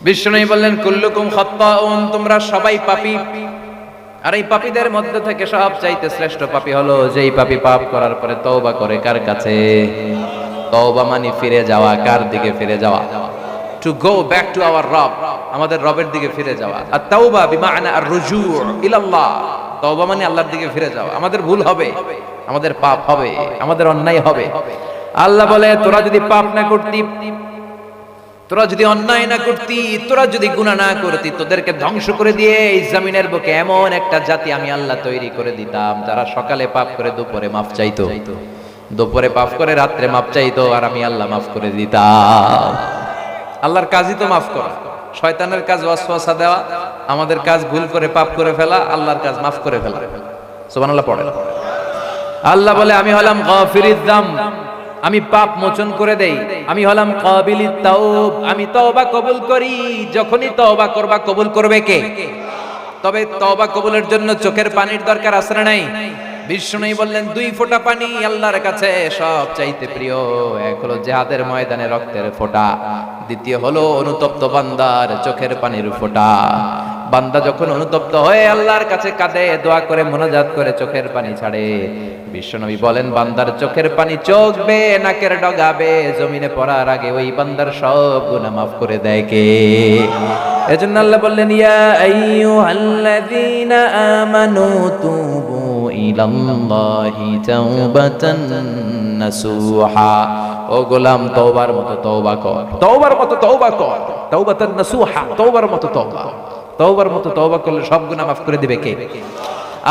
বিষ্ণু বললেন কুল্লুকুম খাত্তাউন, তোমরা সবাই পাপী। আর এই পাপীদের মধ্যে থেকে সবচাইতে শ্রেষ্ঠ পাপী হলো যেই পাপী পাপ করার পরে তওবা করে। কার কাছে? তওবা মানে ফিরে যাওয়া। কার দিকে ফিরে যাওয়া? To go back to our রব, আমাদের রবের দিকে ফিরে যাওয়া। আর তাওবা বিমানা আর রুজু ইলাল্লাহ, তওবা মানে আল্লাহর দিকে ফিরে যাওয়া। আমাদের ভুল হবে, আমাদের পাপ হবে, আমাদের অন্যায় হবে। আল্লাহ বলে তোরা যদি পাপ না করতি, তোরা যদি অন্যায় না করতি, তোরা যদি গুনাহ না করতি, তোদেরকে ধ্বংস করে দিয়ে এই জমিনের বুকে এমন একটা জাতি আমি আল্লাহ তৈরি করে দিতাম যারা সকালে পাপ করে দুপুরে মাফ চাইতো, দুপুরে পাপ করে রাত্রে মাফ চাইতো, আর আমি আল্লাহ মাফ করে দিতাম। আল্লাহর কাজই তো মাফ করা। শয়তানের কাজ ওয়াসওয়াসা দেওয়া, আমাদের কাজ ভুল করে পাপ করে ফেলা, আল্লাহর কাজ মাফ করে ফেলা। সুবহানাল্লাহ পড়েন। আল্লাহ বলে আমি হলাম গাফিরিদ যাম, আমি পাপ মোচন করে দেই। আমি হলাম কাবিলিত তাওব, আমি তওবা কবুল করি। যখনই তওবা করবা কবুল করবে কে? তবে তওবা কবুলের জন্য চোখের পানির দরকার আছে না নাই? বিষ্ণু বললেন 2 ফোঁটা পানি আল্লাহর কাছে সব চাইতে প্রিয়। এক হলো জিহাদের ময়দানে রক্তের ফোঁটা, দ্বিতীয় হলো অনুতপ্ত বান্দার চোখের পানির ফোঁটা। বান্দা যখন অনুতপ্ত হয়ে আল্লাহর কাছে কাঁদে, দোয়া করে, মোনাজাত করে চোখের পানি ছাড়ে, বিশ্বনবী বলেন বান্দার চোখের পানি চোখ বেয়ে নাকের ডগাবে, জমিনে পড়ার আগে ওই বান্দার সব গুনাহ মাফ করে দেয় কে? এজন্য আল্লাহ বললেন ইয়া আইয়ুহাল্লাযীনা আমানু তুবু ইলাল্লাহি তাওবাতান নাসুহা। ও গোলাম, তওবার মতো তওবা কর, তওবার মতো তওবা কর, তাওবাতান নাসুহা, তওবার মতো তওবা। তওবার মতো তওবা করলে সব গুনাহ মাফ করে দিবে কে?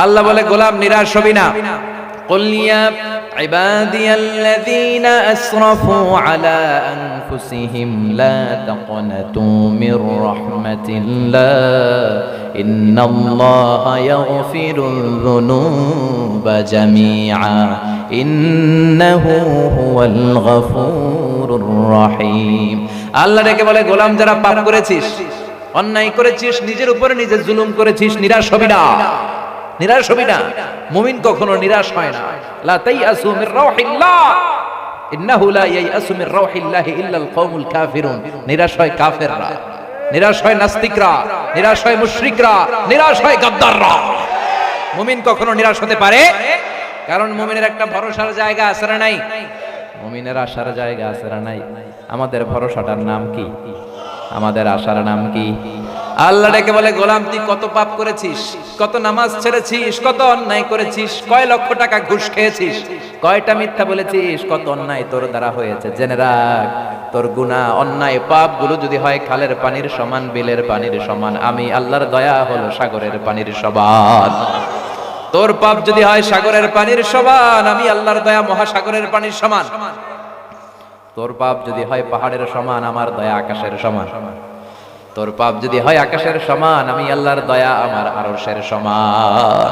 আল্লাহ বলে গোলাম নিরাশ হবি না। কুল ইয়া ইবাদিয়াল্লাযীনা আসরাফু আলা আনফুসিহিম লা তাকনাতু মির রাহমাতিল্লাহ ইন্নাল্লাহা ইয়াগফিরুয যুনুবা জামিআ ইন্নাহু হুয়াল গফুরুর রহিম। আল্লাহ ডেকে বলে গোলাম যারা পাপ করেছিস, অন্যায় করেছিস, নিজের উপরে নিজে জুলুম করেছিস, নিরাশ হবি না, নিরাশ হবি না। মুমিন কখনো নিরাশ হয় না। লা তাইয়াসু মির রাউহিল্লাহ ইন্নাহু লা ইয়াইয়াসু মির রাউহিল্লাহি ইল্লাল কওমুল কাফিরুন। নিরাশ হয় কাফেররা, নিরাশ হয় নাস্তিকরা, নিরাশ হয় মুশরিকরা, নিরাশ হয় গাদ্দাররা। মুমিন কখনো নিরাশ হতে পারে? কারণ মুমিনের একটা ভরসার জায়গা আছে না নাই? মুমিনের আশার জায়গা আছে না নাই? আমাদের ভরসাটার নাম কি? আমাদের আশার নাম কি? আল্লাহ ডেকে বলে গোলাম তুই কত পাপ করেছিস, কত নামাজ ছেড়েছিস, কত অন্যায় করেছিস, কয় লক্ষ টাকা ঘুষ খেয়েছিস, কয়টা মিথ্যা বলেছিস, কত অন্যায় তোর দ্বারা হয়েছে। জেনে রাখ তোর গুনাহ অন্যায় পাপ গুলো যদি হয় খালের পানির সমান, বিলের পানির সমান, আমি আল্লাহর দয়া হলো সাগরের পানির সমান। তোর পাপ যদি হয় সাগরের পানির সমান, আমি আল্লাহর দয়া মহাসাগরের পানির সমান। তোর পাপ যদি হয় পাহাড়ের সমান, আমার দয়া আকাশের সমান। তোর পাপ যদি হয় আকাশের সমান, আমি আল্লাহর দয়া আমার আরশের সমান।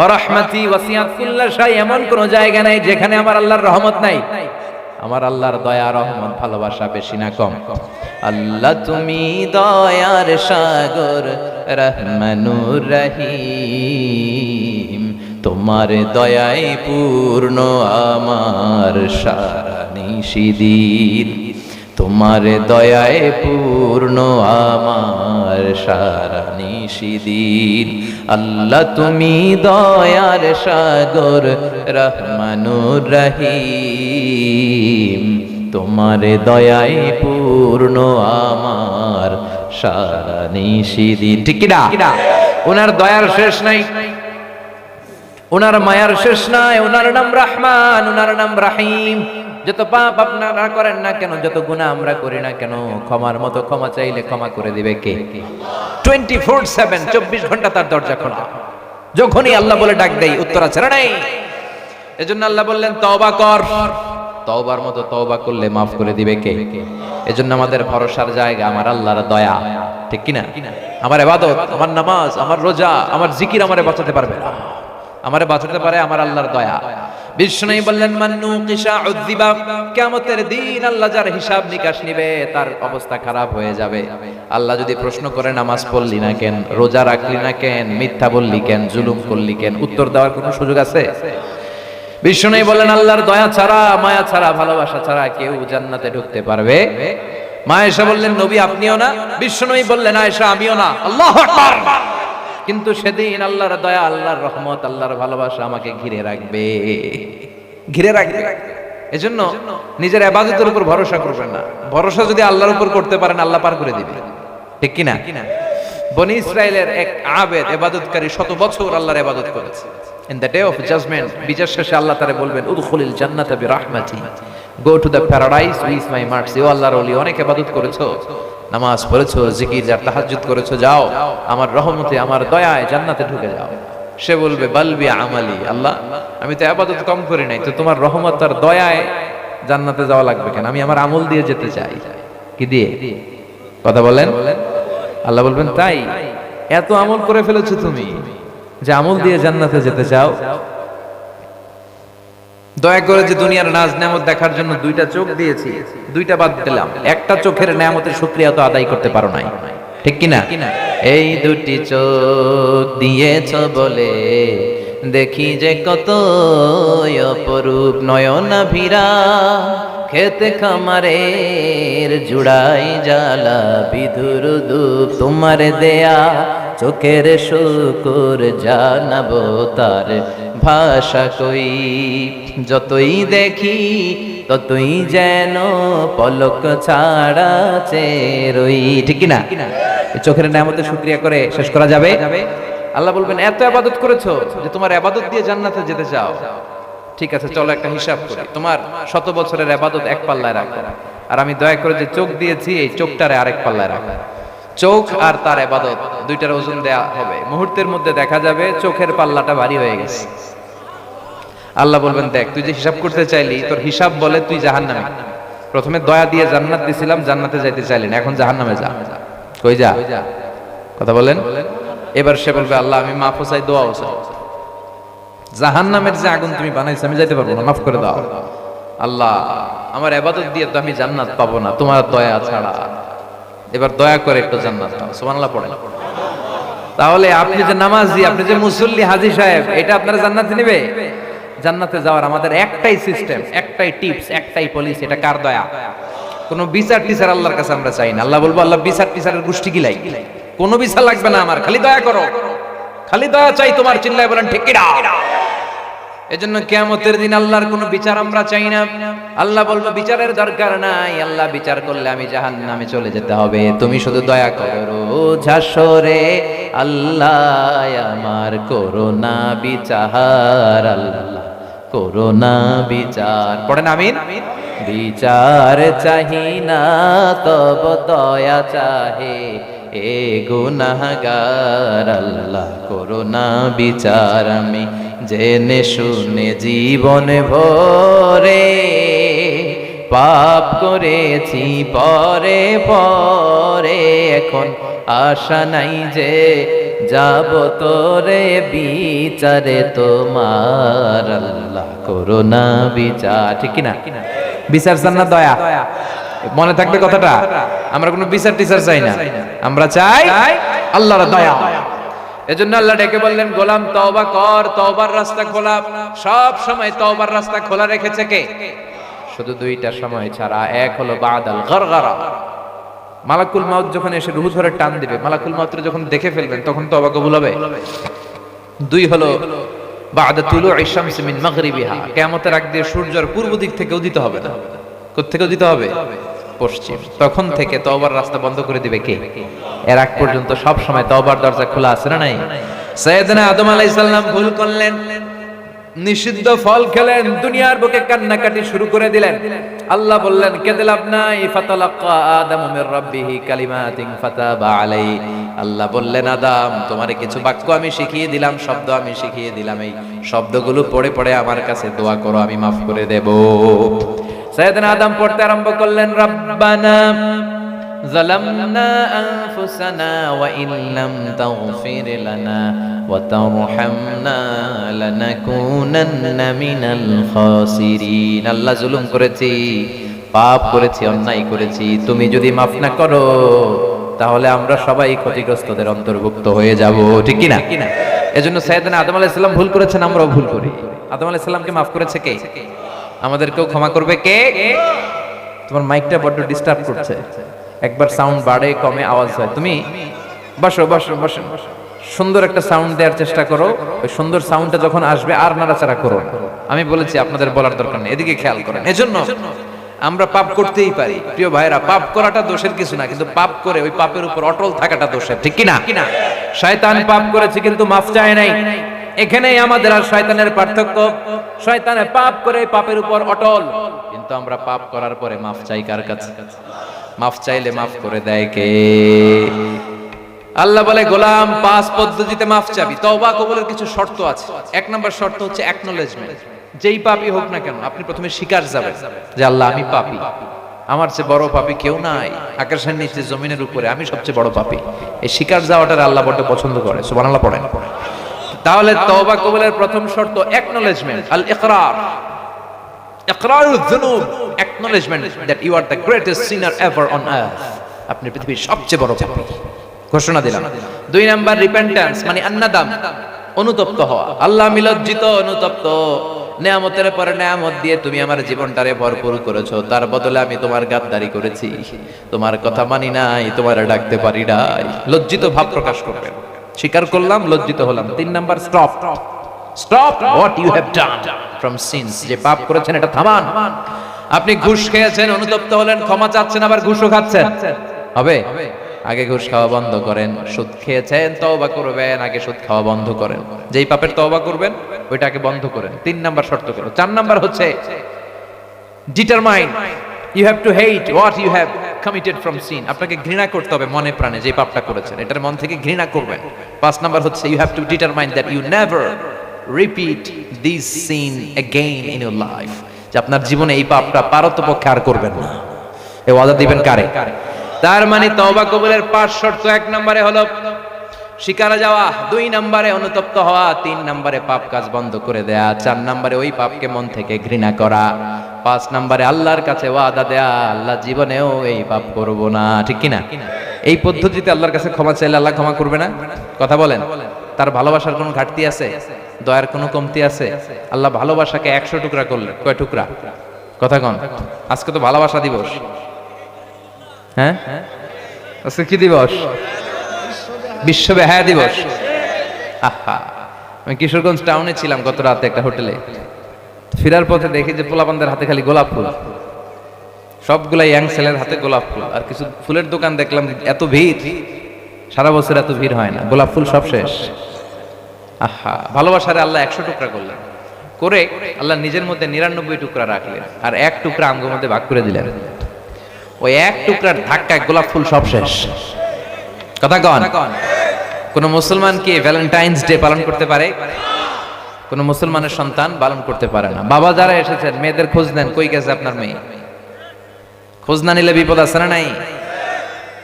ও রাহমাতি ওয়াসিআত কুল্লা শাই, এমন কোন জায়গা নাই যেখানে আমার আল্লাহর রহমত নাই। আমার আল্লাহর দয়া, রহমত, ভালোবাসা বেশি না কম? আল্লাহ তুমি দয়ার সাগর, রহমানুর রহিম, তোমার দয়ায় পূর্ণ আমার সারা নিশিদিন, তোমার দয়ায় পূর্ণ আমার সারা নিশিদিন। আল্লাহ তুমি দয়ার সাগর, রহমানুর রহিম, তোমার দয়ায় পূর্ণ আমার সারা নিশিদিন। ঠিক কি না? ওনার দয়ার শেষ নাই, ওনার মায়ার শেষ নাই। ওনার নাম রহমান, ওনার নাম রহিম। যত পাপ আপনারা করেন না কেন, যত গুনাহ আমরা করি না কেন, ক্ষমার মতো ক্ষমা চাইলে ক্ষমা করে দিবে কে? 24/7, 24 ঘন্টা তার দরজা খোলা। যখনই আল্লাহ বলে ডাক দেই উত্তর আছে না নাই? এজন্য আল্লাহ বললেন তওবা কর, তওবার মতো তওবা করলে মাফ করে দিবে কে? এজন্য আমাদের ভরসার জায়গা আমার আল্লাহর দয়া। ঠিক কি না? আমার ইবাদত, আমার নামাজ, আমার রোজা, আমার জিকির আমারে বাঁচাতে পারবে না। আমারে বাঁচাতে পারে আমার আল্লাহর দয়া। বিষ্ণু বললেন মান্নু কিসা উযিবা, কিয়ামতের দিন আল্লাহ যার হিসাব নিকাশ নিবে তার অবস্থা খারাপ হয়ে যাবে। আল্লাহ যদি প্রশ্ন করে নামাজ পড়লি না কেন, রোজা রাখলি না কেন, মিথ্যা বললি কেন, জুলুম করলি কেন, উত্তর দেওয়ার কোনো সুযোগ আছে? বিষ্ণু বলেন আল্লাহর দয়া ছাড়া, মায়া ছাড়া, ভালোবাসা ছাড়া কেউ জান্নাতে ঢুকতে পারবে মা আয়েশা বললেন নবী আপনিও না, বিশ্বনবী বললেন আয়েশা আমিও না। আল্লাহু আকবার। কিন্তু সেদিন আল্লাহর দয়া, আল্লাহর রহমত, আল্লাহর ভালোবাসা আমাকে ঘিরে রাখবে, ঘিরে রাখবে। এজন্য নিজের ইবাদতের উপর ভরসা করবেন না। ভরসা যদি আল্লাহর উপর করতে পারেন আল্লাহ পার করে দিবে, ঠিক কি না? বনি ইসরাইলের এক আবেদ ইবাদতকারী শত বছর আল্লাহর ইবাদত করেছে। In the day of judgement, বিচার শেষে আল্লাহ তারে বলবেন উদখুলিল জান্নাতা বিরাহমাতি, go to the paradise with my mercy. ও আল্লাহর ওলি, অনেক ইবাদত করেছো, নামাজ পড়েছো, জিকির আর তাহাজ্জুদ করেছো, যাও আমার রহমতে, আমার দয়ায় জান্নাতে ঢুকে যাও। সে বলবে বালবি আমালি, আল্লাহ আমি তো ইবাদত কম করি নাই, তো তোমার রহমত আর দয়ায় জান্নাতে যাওয়া লাগবে কেন? আমি আমার আমল দিয়ে যেতে চাই। কি দিয়ে? কথা বলেন। আল্লাহ বলবেন তাই এত আমল করে ফেলেছো তুমি যে আমল দিয়ে জান্নাতে যেতে চাও? দয়া করে যে দুনিয়ার নাজ নেয়ামত দেখার জন্য দুইটা চোখ দিয়েছি, দুইটা বাদ দিলাম, একটা চোখের নেয়ামতের শুকরিয়া তো আদায় করতে পারো নাই, ঠিক কি না? এই দুটি চোখ দিয়েছ বলে দেখি যে কত অপরূপ নয়নাভিরা, খেতে খামারের জুড়াই জ্বালা বিধুর ধূপ, তোমার দেয়া চোখের শুকর জানাবো তার ভাষা কই। যতই দেখি ততই যেন পলক ছাড়া চেরই, ঠিক কি না? চোখের নেয়ামতের শুকরিয়া করে শেষ করা যাবে? আল্লাহ বলবেন এত ইবাদত করেছো যে তোমার ইবাদত দিয়ে জান্নাতে যেতে চাও। ঠিক আছে, চলো একটা হিসাব করি। তোমার শত বছরের ইবাদত এক পাল্লায় রাখো, আর আমি দয়া করে যে চোখ দিয়েছি এই চোখটারে আরেক পাল্লায় রাখো। চোখ আর তার ইবাদত দুইটার ওজন দেয়া হবে, মুহূর্তের মধ্যে দেখা যাবে চোখের পাল্লাটা ভারী হয়ে গেছে। আল্লাহ বলবেন দেখ, তুই যে হিসাব করতে চাইলি তোর হিসাব বলে তুই জাহান্নামে। প্রথমে দয়া দিয়ে জান্নাত দিছিলাম, জান্নাতে যাইতে চাইলি না, এখন জাহান্নামে যা। কই যা? কথা বলেন। এবার সে বলবে আল্লাহ আমি মাফও চাই, দোয়াও চাই, জাহান্নামের যে আগুন তুমি বানাইছো আমি যাইতে পারবো না, মাফ করে দাও। আল্লাহ আমার ইবাদত দিয়ে তো আমি জান্নাত পাবো না তোমার দয়া ছাড়া, এবার দয়া করে একটু জান্নাত দাও। সুবহানাল্লাহ পড়েন। তাহলে আপনি যে নামাজি, আপনি যে মুসল্লি, হাজী সাহেব, এটা আপনারা জান্নাতে নেবে? জান্নাতে যাওয়ার আমাদের একটাই সিস্টেম, একটাই টিপস, একটাই পলিসি। এটা কার দয়া? কোনো বিচার টিচার আল্লাহর কাছে আমরা চাই না। আল্লাহ বলবো আল্লাহ বিচার টিচারের গোষ্ঠী গিলাই, কোনো বিচার লাগবে না আমার, খালি দয়া করো, খালি দয়া চাই তোমার। চিল্লায় বলেন ঠিক কি না? এজন্য কিয়ামতের দিন আল্লাহর কোনো বিচার আমরা চাই না। আল্লাহ বলবো বিচারের দরকার নাই, আল্লাহ বিচার করলে আমি জাহান্নামে চলে যেতে হবে, তুমি শুধু দয়া করো। হাসরে আল্লাহ আমার করোনা বিচার, আল্লাহ করোনা বিচার। পড়েন আমিন। বিচার চাহি না তব দয়া চাহে এ গুনাহগার, আল্লাহ করোনা বিচার। আমি জেনে শুনে জীবন ভরে পাপ করেছি পরে পরে, এখন আশা নাই যে যাব তোরে বিচারে তোমার, আল্লাহ করোনা বিচার। ঠিক কিনা? বিচার চান না দয়া? মনে থাকবে কথাটা। আমরা কোনো বিচার টিচার চাই না, আমরা চাই আল্লাহর দয়া। এজন্য আল্লাহ ডেকে বললেন গোলাম তওবা কর, তওবার রাস্তা খোলা। সব সময় তওবার রাস্তা খোলা রেখেছে কে? শুধু দুইটা সময় ছাড়া, এক হলো বাদাল গরগরা, মালাকুল মাউত যখন এসে রূহ ধরে টান দিবে, মালাকুল মাউত যখন দেখে ফেলবেন তখন তওবা কবুল হবে। দুই হলো বাদা তুলুই শামস মিন মাগরিবিহা, কিয়ামতের আগ দিয়ে সূর্যের পূর্ব দিক থেকে উদিত হবে না। কোথা থেকে উদিত হবে? পশ্চিম। তখন থেকে তওবার রাস্তা বন্ধ করে দিবে কে? এর আগ পর্যন্ত সব সময় তওবার দরজা খোলা আছে না নাই? সাইয়েদনা আদম আলাইহিস সালাম ভুল করলেন, নিষিদ্ধ ফল খেলেন, দুনিয়ার বুকে কান্নাকাটি শুরু করে দিলেন। আল্লাহ বললেন কেঁদে লাভ নাই। ফাতালাক্কা আদামু মির রাব্বিহি কালিমাতিন ফাতাবা আলাইহি। আল্লাহ বললেন আদম তোমারে কিছু বাক্য আমি শিখিয়ে দিলাম, শব্দ আমি শিখিয়ে দিলাম, এই শব্দগুলো পড়ে পড়ে আমার কাছে দোয়া করো, আমি মাফ করে দেব। সাইয়েদনা আদম পড়তে আরম্ভ করলেন রাব্বানা যালামনা আনফুসানা ওয়া ইল্লাম তাগফির লানা ওয়া তারহামনা লানাকুনান্না মিনাল খাসিরিন। আল্লাহ জুলুম করেছি, পাপ করেছি, অন্যায় করেছি, তুমি যদি মাফ না করো তাহলে আমরা সবাই ক্ষতিগ্রস্তদের অন্তর্ভুক্ত হয়ে যাব। ঠিক কি না? এজন্য সাইয়েদনা আদম আলাইহিস সালাম ভুল করেছেন, আমরাও ভুল করি। আদম আলাইহিস সালামকে মাফ করেছে কে? আমাদেরকেও ক্ষমা করবে কে? তোমার মাইকটা বড্ড ডিস্টার্ব করছে, একবার সাউন্ড বাড়ে কমে আওয়াজ হয়। তুমি বসো বসো বসো, সুন্দর একটা সাউন্ড দেওয়ার চেষ্টা করো। ওই সুন্দর সাউন্ডটা যখন আসবে আর নাড়াচাড়া করো না। আমি বলেছি আপনাদের বলার দরকার নেই, এদিকে খেয়াল করেন। এজন্য আমরা পাপ করতেই পারি প্রিয় ভাইরা, পাপ করাটা দোষের কিছু না, কিন্তু পাপ করে ওই পাপের উপর অটল থাকাটা দোষের, ঠিক কি না? শয়তান পাপ করেছে কিন্তু মাফ চায় নাই। এখানেই আমাদের আর শয়তানের পার্থক্য। শয়তানে পাপ করে পাপের উপর অটল, কিন্তু আমরা পাপ করার পরে মাফ চাই কার কাছে? মাফ চাইলে মাফ করে দেয় কে? আল্লাহ বলে গোলাম 5 পদ্ধতিতে মাফ চাবি। তওবা কবুলের কিছু শর্ত আছে। 1 নম্বর শর্ত হচ্ছে অ্যাকনলেজমেন্ট। যেই পাপী হোক না কেন আপনি প্রথমে স্বীকার যাবেন যে আল্লাহ আমি পাপী, আমার চেয়ে বড় পাপী কেউ নাই, আকাশের নিচে জমিনের উপরে আমি সবচেয়ে বড় পাপী। এই স্বীকার যাওয়াটা আল্লাহ বড় পছন্দ করে। সুবহানাল্লাহ পড়েন। তাহলে তওবা কবুলের প্রথম শর্ত অ্যাকনলেজমেন্ট, আল ইকরার। ইকরারুয যুনুব, acknowledgement that you are the greatest sinner ever on earth. আপনি পৃথিবীর সবচেয়ে বড় পাপী, ঘোষণা দিলাম। 2 নাম্বার রিপেন্টেন্স, মানে আন্নাদাম, অনুতপ্ত হওয়া। আল্লাহ আমি লজ্জিত, অনুতপ্ত। নেয়ামতের পরে নেয়ামত দিয়ে তুমি আমার জীবনটারে ভরপুর করেছো, তার বদলে আমি তোমার গাদ্দারি করেছি, তোমার কথা মানি নাই, তোমার ডাকতে পারি নাই। লজ্জিত ভাব প্রকাশ করবেন। স্বীকার করলাম, লজ্জিত হলাম। 3 number stop. Stop what you have done from sins. যে পাপ করেছেন এটা থামান। আপনি ঘুষ খেয়েছেন, অনুতপ্ত হলেন, ক্ষমা চাচ্ছেন, আবার ঘুষও খাচ্ছেন, হবে? আগে ঘুষ খাওয়া বন্ধ করেন। সুদ খেয়েছেন, তওবা করবেন, আগে সুদ খাওয়া বন্ধ করেন। যেই পাপের তওবা করবেন ওইটাকে বন্ধ করেন। 3 নাম্বার শর্ত করো। 4 নাম্বার হচ্ছে determine. You have to hate what you have committed from sin. আপনাকে ঘৃণা করতে হবে মনে প্রাণে যে পাপটা করেছেন, এটার মন থেকে ঘৃণা করবেন। 5 নাম্বার হচ্ছে you have to determine that you never repeat this sin again in your life. যে আপনার জীবনে এই পাপটা পারতপক্ষে আর করবেন না। এই ওয়াদা দিবেন কারে? তার মানে তওবা কবুলের 5 শর্ত। 1 নম্বরে হলো স্বীকার যাওয়া, 2 নম্বরে অনুতপ্ত হওয়া, 3 নম্বরে পাপ কাজ বন্ধ করে দেয়া, 4 নম্বরে ওই পাপকে মন থেকে ঘৃণা করা, 5 নম্বরে আল্লাহর কাছে ওয়াদা দেয়া আল্লাহ জীবনেও এই পাপ করব না, ঠিক কি না? এই পদ্ধতিতে আল্লাহর কাছে ক্ষমা চাইলে আল্লাহ ক্ষমা করবে না? কথা বলেন। তার ভালোবাসার কোনো ঘাটতি আছে? দয়ার কোনো কমতি আছে? আল্লাহ ভালোবাসাকে 100 টুকরা করলেন, কয় টুকরা? কথা কন। আজকে তো ভালোবাসা দিবস। হ্যাঁ, আজকে কি দিবস? বিশ্ব বেহায়া দিবস। আহা, আমি কিশোরগঞ্জ টাউনে ছিলাম গত রাতে একটা হোটেলে। ফেরার পথে দেখি যে পোলাপানদের হাতে খালি গোলাপ ফুল, সবগুলা ইয়াং ছেলের হাতে গোলাপ ফুল। আর কিছু ফুলের দোকান দেখলাম, এত ভিড়, সারা বছর এত ভিড় হয় না, গোলাপ ফুল সব শেষ। আহা, ভালোবাসারে আল্লাহ 100 টুকরা করলেন, করে আল্লাহ নিজের মধ্যে 99 টুকরা রাখলেন, আর 1 টুকরা আমগোর মধ্যে ভাগ করে দিলেন। ওই 1 টুকরার ধাক্কায় গোলাপ ফুল সব শেষ। কথা কন। কোন মুসলমান কি ভ্যালেন্টাইন্স ডে পালন করতে পারে? কোন মুসলমানের সন্তান পালন করতে পারে না। বাবা যারা এসেছেন মেয়েদের খোঁজ নেন, কই গেছে আপনার মেয়ে? খোঁজ না নিলে বিপদ আছে না নাই?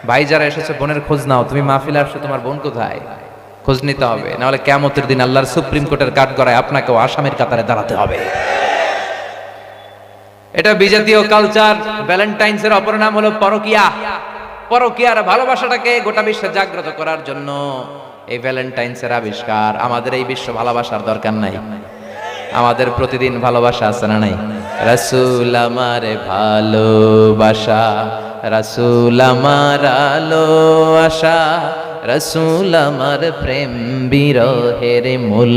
ভাই যারা এসেছে বোনের খোঁজ নাও। তুমি মাহফিলে আসছো, তোমার বোন কোথায়? খোঁজ নিতে হবে, না হলে কিয়ামতের দিন আল্লাহর সুপ্রিম কোর্টের কাঠগড়ায় আপনাকেও আসামির কাতারে দাঁড়াতে হবে। এটা বিজাতীয় কালচার। ভ্যালেন্টাইন্সের অপর নাম হলো পরকিয়া। পরকিয়ার ভালোবাসাটাকে গোটা বিশ্বে জাগ্রত করার জন্য এই ভ্যালেন্টাইন্সের আবিষ্কার। আমাদের এই বিশ্ব ভালোবাসার দরকার নাই, আমাদের প্রতিদিন ভালোবাসা আছে না নাই? রাসূল আমার ভালোবাসা, রাসূল আমার আলো আশা, রাসূল আমার প্রেম বিরহের মূল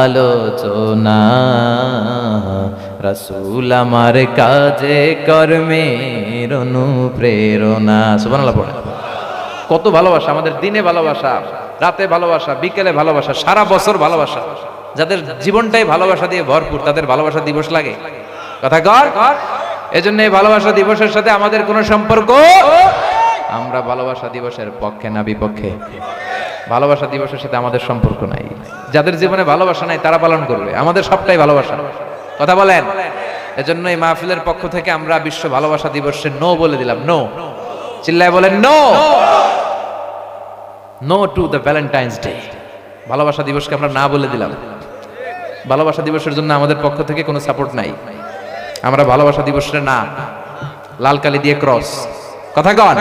আলোচনা, রাসূল আমার কাজে কর্মের অনুপ্রেরণা। সুবহানাল্লাহ পড়ে। কত ভালোবাসা আমাদের, দিনে ভালোবাসা, রাতে ভালোবাসা, বিকেলে ভালোবাসা, সারা বছর ভালোবাসা। যাদের জীবনটাই ভালোবাসা দিয়ে ভরপুর তাদের ভালোবাসা দিবস লাগে। কথা কর। এজন্য এই ভালোবাসা দিবসের সাথে আমাদের কোনো সম্পর্ক, আমরা ভালোবাসা দিবসের পক্ষে না বিপক্ষে? ভালোবাসা দিবসের সাথে আমাদের সম্পর্ক নাই। যাদের জীবনে ভালোবাসা নাই তারা পালন করবে, আমাদের সবটাই ভালোবাসা। কথা বলেন। এজন্য এই মাহফিলের পক্ষ থেকে আমরা বিশ্ব ভালোবাসা দিবসে নো বলে দিলাম। নো, চিল্লায় বলেন no. No to the Valentine's Day. ভালোবাসা দিবসকে আমরা না বলে দিলাম। ভালোবাসা দিবসের জন্য আমাদের পক্ষ থেকে কোনো সাপোর্ট নাই। আমরা ভালোবাসা দিবসে না, লাল কালি দিয়ে ক্রস। কথা কন।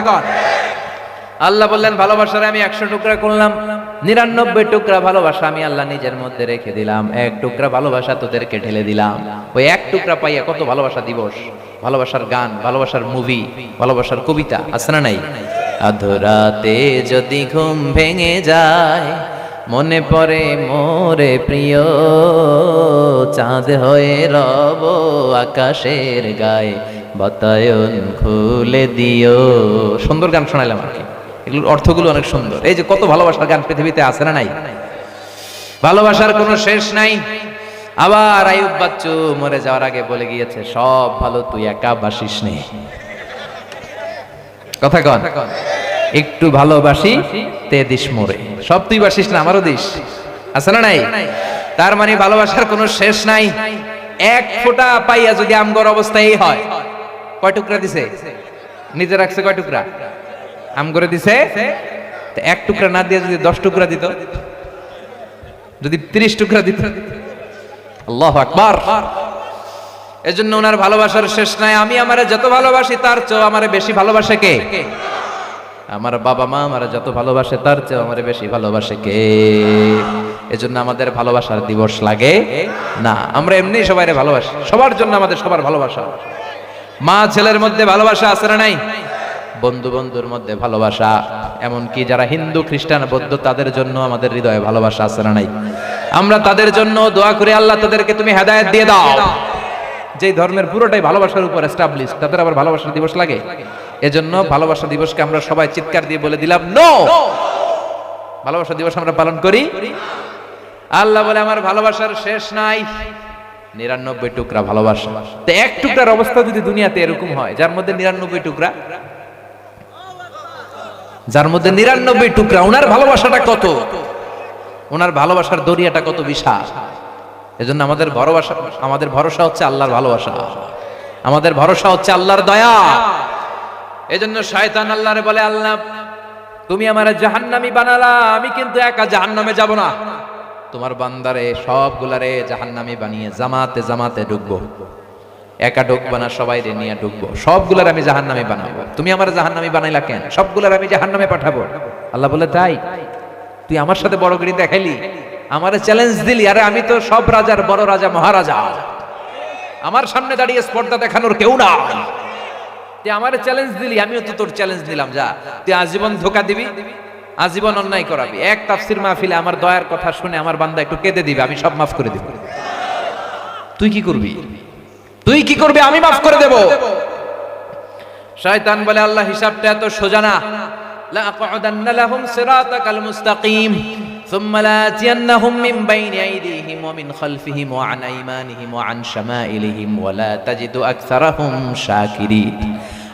আল্লাহ বললেন ভালোবাসার আমি 100 টুকরা করলাম, 99 টুকরা ভালোবাসা আমি আল্লাহ নিজের মধ্যে রেখে দিলাম, 1 টুকরা ভালোবাসা তোদেরকে ঢেলে দিলাম। ওই 1 টুকরা পাইয়া কত ভালোবাসা দিবস, ভালোবাসার গান, ভালোবাসার মুভি, ভালোবাসার কবিতা আছে না নাই? আধরাতে যদি ঘুম ভেঙে যায়, মনে পড়ে মোরে প্রিয়, চাঁদ হয়ে রব আকাশের গায়ে, বাতায়ন খুলে দিও। সুন্দর গান শোনাইলাম আর কি, এগুলোর অর্থগুলো অনেক সুন্দর। এই যে কত ভালোবাসার গান পৃথিবীতে আছে না নাই? ভালোবাসার কোনো শেষ নাই। আবার আইয়ুব বাচ্চু মরে যাওয়ার আগে বলে গিয়েছে, সব ভালো তুই একা বাসিস নে। কথা কন, একটু ভালোবাসি তে দিস মোরে, সব তুই বাসিস না, আমারও দিস, আছে না নাই? তার মানে ভালোবাসার কোনো শেষ নাই। 1 ফোঁটা পাইয়া যদি আমগর অবস্থা এই হয়, কয় টুকরা দিছে? নিজে রাখছে কয় টুকরা? আমগরে দিছে। 1 টুকরা না দিয়ে যদি 10 টুকরা দিত, যদি 30 টুকরা দিত, আল্লাহু আকবার। এজন্য ওনার ভালোবাসার শেষ নাই। আমি আমারে যত ভালোবাসি তার চেয়ে আমারে বেশি ভালোবাসে কে? আমার বাবা মা আমারে যত ভালোবাসে তার চেয়ে আমারে বেশি ভালোবাসে কে? এজন্য আমাদের ভালোবাসার দিবস লাগে না। আমরা এমনি সবাইরে ভালোবাসি, সবার জন্য আমাদের সবার ভালোবাসা। মা ছেলের মধ্যে ভালোবাসা আছে না নাই? বন্ধু বন্ধুর মধ্যে ভালোবাসা, এমনকি যারা হিন্দু খ্রিস্টান বৌদ্ধ তাদের জন্য আমাদের হৃদয়ে ভালোবাসা আছে না নাই? আমরা তাদের জন্য দোয়া করি, আল্লাহ তাদেরকে তুমি হেদায়েত দিয়ে দাও। যেই ধর্মের পুরোটাই ভালোবাসার উপর এস্টাবলিশ, তাদের আবার ভালোবাসার দিবস লাগে? এজন্য ভালোবাসা দিবসকে আমরা সবাই চিৎকার দিয়ে বলে দিলাম, নো! ভালোবাসা দিবস আমরা পালন করি। আল্লাহ বলে আমার ভালোবাসার শেষ নাই, 99 টুকরা ভালোবাসা। তো 1 টুকরার অবস্থা যদি দুনিয়াতে এরকম হয়, যার মধ্যে 99 টুকরা, যার মধ্যে 99 টুকরা, ওনার ভালোবাসাটা কত, ওনার ভালোবাসার দরিয়াটা কত বিশাল। এজন্য আমাদের ভরসা হচ্ছে আল্লাহর ভালোবাসা, আমাদের ভরসা হচ্ছে আল্লাহর দয়া। এজন্য শয়তান আল্লাহরে বলে, আল্লাহ তুমি আমারে জাহান্নামী বানালা, আমি কিন্তু একা জাহান্নামে যাব না, তোমার বান্দারে সবগুলারে জাহান্নামী বানিয়ে জামাতে জামাতে ঢুকবো, একা ঢুকবো না, সবাই নিয়ে ঢুকবো, সবগুলার আমি জাহান্নামী বানাবো। তুমি আমার জাহান্নামী বানাইলা কেন? সবগুলার আমি জাহান্নামে পাঠাবো। আল্লাহ বলে, তাই? তুই আমার সাথে বড়গিরি দেখাইলি, আমারে চ্যালেঞ্জ দিলি? আরে আমি তো সব রাজার বড় রাজা, মহারাজা, আমার সামনে দাঁড়িয়ে স্পর্ধা দেখানোর কেউ না। তুই আমারে চ্যালেঞ্জ দিলি, আমিও তো তোর চ্যালেঞ্জ দিলাম, যা তুই আজীবন ধোঁকা দিবি, আজীবন অন্যায় করাবি। এক তাফসীর মাহফিলে আমার দয়ার কথা শুনে আমার বান্দা একটু কেঁদে দিবে, আমি সব মাফ করে দিব। তুই কি করবি? তুই কি করবি? আমি মাফ করে দেব। শয়তান বলে, আল্লাহ হিসাবটা এত সোজা না। লা আকুদান্না লাহুম সিরাতাকাল মুস্তাকিম সুম্মা লাআতিয়ান্নাহুম মিন বাইনি আইদিহিম ওয়া মিন খালফিহিম ওয়া আন আইমানিহিম ওয়া আন শামাইলিহিম ওয়া লা তাজিদু আকসারাহুম শাকিরিন।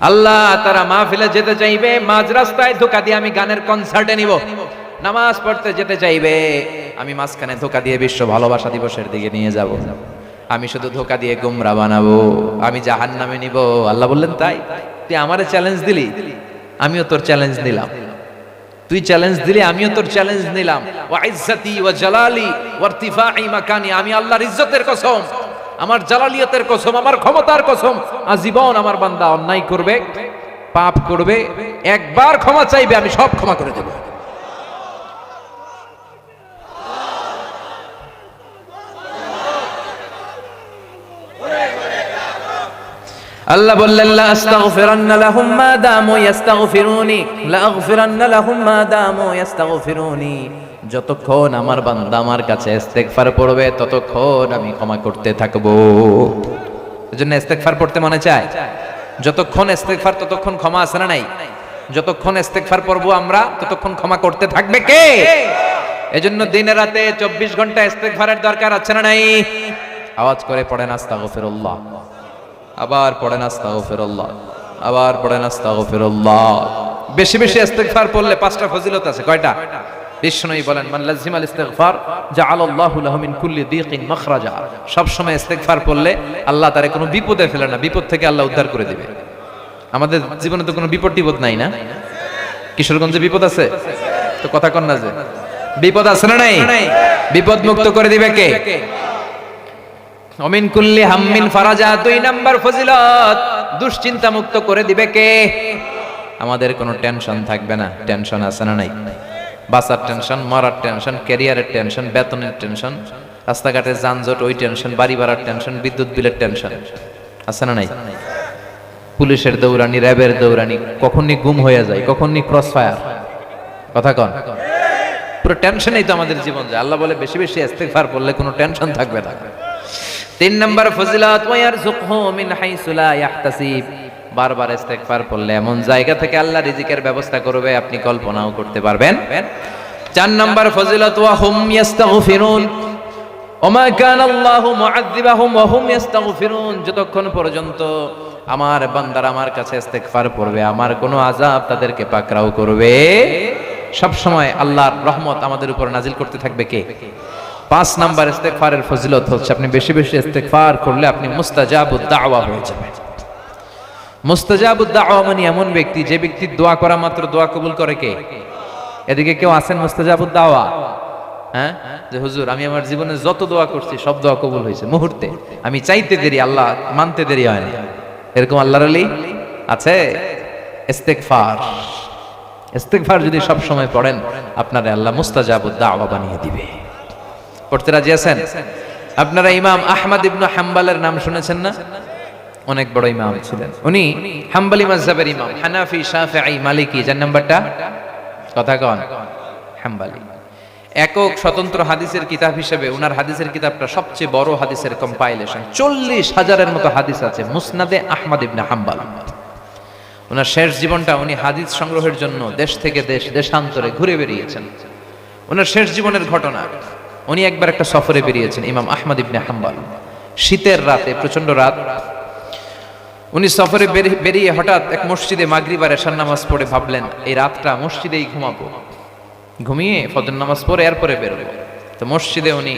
আল্লাহ তারা মাহফিলে যেতে চাইবে, মাঝ রাস্তায় ধোঁকা দিয়ে আমি গানের কনসার্টে নিব। নামাজ পড়তে যেতে চাইবে, আমি মাঝখানে ধোঁকা দিয়ে বিশ্ব ভালোবাসা দিবসের দিকে নিয়ে যাব। আমি শুধু ধোঁকা দিয়ে গুমরা বানাবো, আমি জাহান্নামে নিব। আল্লাহ বললেন, তাই? তুই আমারে চ্যালেঞ্জ দিলি, আমিও তোর চ্যালেঞ্জ নিলাম। তুই চ্যালেঞ্জ দিলি, আমিও তোর চ্যালেঞ্জ নিলাম। ওয়া ইজ্জতি ওয়া জালালি ওয়া ইরতিফাই মাকানি, আমি আল্লাহর ইজ্জতের কসম, আমার জালালিয়তের কসম, আমার ক্ষমতার কসম, আজীবন আমার বান্দা অন্যায় করবে, পাপ করবে, একবার ক্ষমা চাইবে, আমি সব ক্ষমা করে দেব। আল্লাহ বললেন, লা আস্তাগফিরান্না লাহুম মা দামু ইস্তাগফিরুনি, লা আগফিরান্না লাহুম মা দামু ইস্তাগফিরুনি। যতক্ষণ আমার বান্দা আমার কাছে ইস্তেগফার পড়বে, ততক্ষণ আমি ক্ষমা করতে থাকবো। এজন্য ইস্তেগফার পড়তে মনে চায়। যতক্ষণ ইস্তেগফার ততক্ষণ ক্ষমা, আছে না নাই? যতক্ষণ ইস্তেগফার পড়বো আমরা, ততক্ষণ ক্ষমা করতে থাকবে কে? এজন্য দিনে রাতে 24 ঘন্টা ইস্তেগফারের দরকার আছে না নাই? আওয়াজ করে পড়েন আস্তাগফিরুল্লাহ, আবার পড়েন আস্তাগফিরুল্লাহ, আবার পড়েন আস্তাগফিরুল্লাহ। বেশি বেশি ইস্তেগফার পড়লে 5টা ফজিলত আছে। কয়টা? বিষ্ণুই বলেন, মান লাজিমাল ইস্তিগফার জাআলাল্লাহু লাহু মিন কুল্লি দীকিন মাখরাজা। সব সময় ইস্তেগফার পড়লে আল্লাহ তারে কোনো বিপদে ফেলে না, বিপদ থেকে আল্লাহ উদ্ধার করে দিবে। আমাদের জীবনে তো কোনো বিপদ টিপদ নাই না? কিশোরগঞ্জে বিপদ আছে তো? কথা কন না যে বিপদ আছে না নাই? বিপদ মুক্ত করে দিবে কে? অমিন কুল্লি হাম্মিন ফারাজা। 2 নাম্বার ফজিলত, দুশ্চিন্তা মুক্ত করে দিবে কে? আমাদের কোনো টেনশন থাকবে না। টেনশন আছে না নাই? বাঁচার টেনশন, মরার টেনশন, ক্যারিয়ারের টেনশন, বেতনের টেনশন, রাস্তাঘাটে যানজট ওই টেনশন, বাড়ি ভাড়ার টেনশন, বিদ্যুৎ বিলের টেনশন আছে না নাই? পুলিশের দৌড়ানি, র্যাবের দৌড়ানি, কখনই গুম হয়ে যায়, কখনই ক্রস ফায়ার, কথা কন। পুরো টেনশনেই তো আমাদের জীবন যায়। আল্লাহ বলে বেশি বেশি ইস্তিগফার করলে কোনো টেনশন থাকবে না। 3 নম্বর ফজিলত, ওয়ায়ারযুকহু মিন হাইসু লা ইয়াহতাসিব। বারবার ইস্তিগফার করলে এমন জায়গা থেকে আল্লাহ রিজিকের ব্যবস্থা করবে আপনি কল্পনাও করতে পারবেন। 4 নম্বর ফজিলত, ওয়া হুম ইস্তাগফিরুন ওমা কানা আল্লাহু মুআযযিবাহুম ওয়া হুম ইস্তাগফিরুন। যতক্ষণ পর্যন্ত আমার বান্দারা আমার কাছে ইস্তিগফার করবে, আমার কোনো আযাব তাদেরকে পাকড়াও করবে, সব সময় আল্লাহর রহমত আমাদের উপর নাজিল করতে থাকবে কে? 5 নাম্বার ইস্তিগফারের ফজিলত হচ্ছে আপনি বেশি বেশি ইস্তিগফার করলে আপনি মুস্তাজাবুদ দাওয়া হয়ে যাবেন। মুস্তাজাবুদ দাওয়া মানে এমন ব্যক্তি যে ব্যক্তি দোয়া করা মাত্র দোয়া কবুল করে কে? এদিকে কেউ আছেন মুস্তাজাবুদ দাওয়া? হ্যাঁ, যে হুজুর আমি আমার জীবনে যত দোয়া করছি সব দোয়া কবুল হয়েছে মুহূর্তে, আমি চাইতে দেরি আল্লাহ মানতে দেরি হয় না, এরকম আল্লাহর ওলি আছে? ইস্তিগফার, ইস্তিগফার যদি সব সময় পড়েন আপনারা আল্লাহ মুস্তাজাবুদ দাওয়া বানিয়ে দিবে। পড়তে রাজি আছেন? আপনারা ইমাম আহমদ ইবনে হাম্বলের নাম শুনেছেন না? অনেক বড় ইমাম ছিলেন উনি, হাম্বলি মাযহাবের ইমাম, হানাফি, শাফিঈ, মালিকি। যার নাম্বারটা কথা কন, হাম্বলি। একক স্বতন্ত্র হাদিসের কিতাব হিসেবে উনার হাদিসের কিতাবটা সবচেয়ে বড় হাদিসের কম্পাইলেশন। 40,000-এর মতো হাদিস আছে মুসনাদে আহমদ ইবনে হাম্বল। ওনার শেষ জীবনটা উনি হাদিস সংগ্রহের জন্য দেশ থেকে দেশ, দেশান্তরে ঘুরে বেরিয়েছেন। ওনার শেষ জীবনের ঘটনা, উনি একবার একটা সফরে বেরিয়েছেন ইমাম আহমদ ইবনে হাম্বল। শীতের রাতে, প্রচন্ড রাত, উনি সফরে বেরিয়ে হঠাৎ এক মসজিদে মাগরিব আর এশার নামাজ পড়ে ভাবলেন এই রাতটা মসজিদেই ঘুমাবো, ঘুমিয়ে ফজর নামাজ পড়ে এরপরে বেরোবো। তো মসজিদে উনি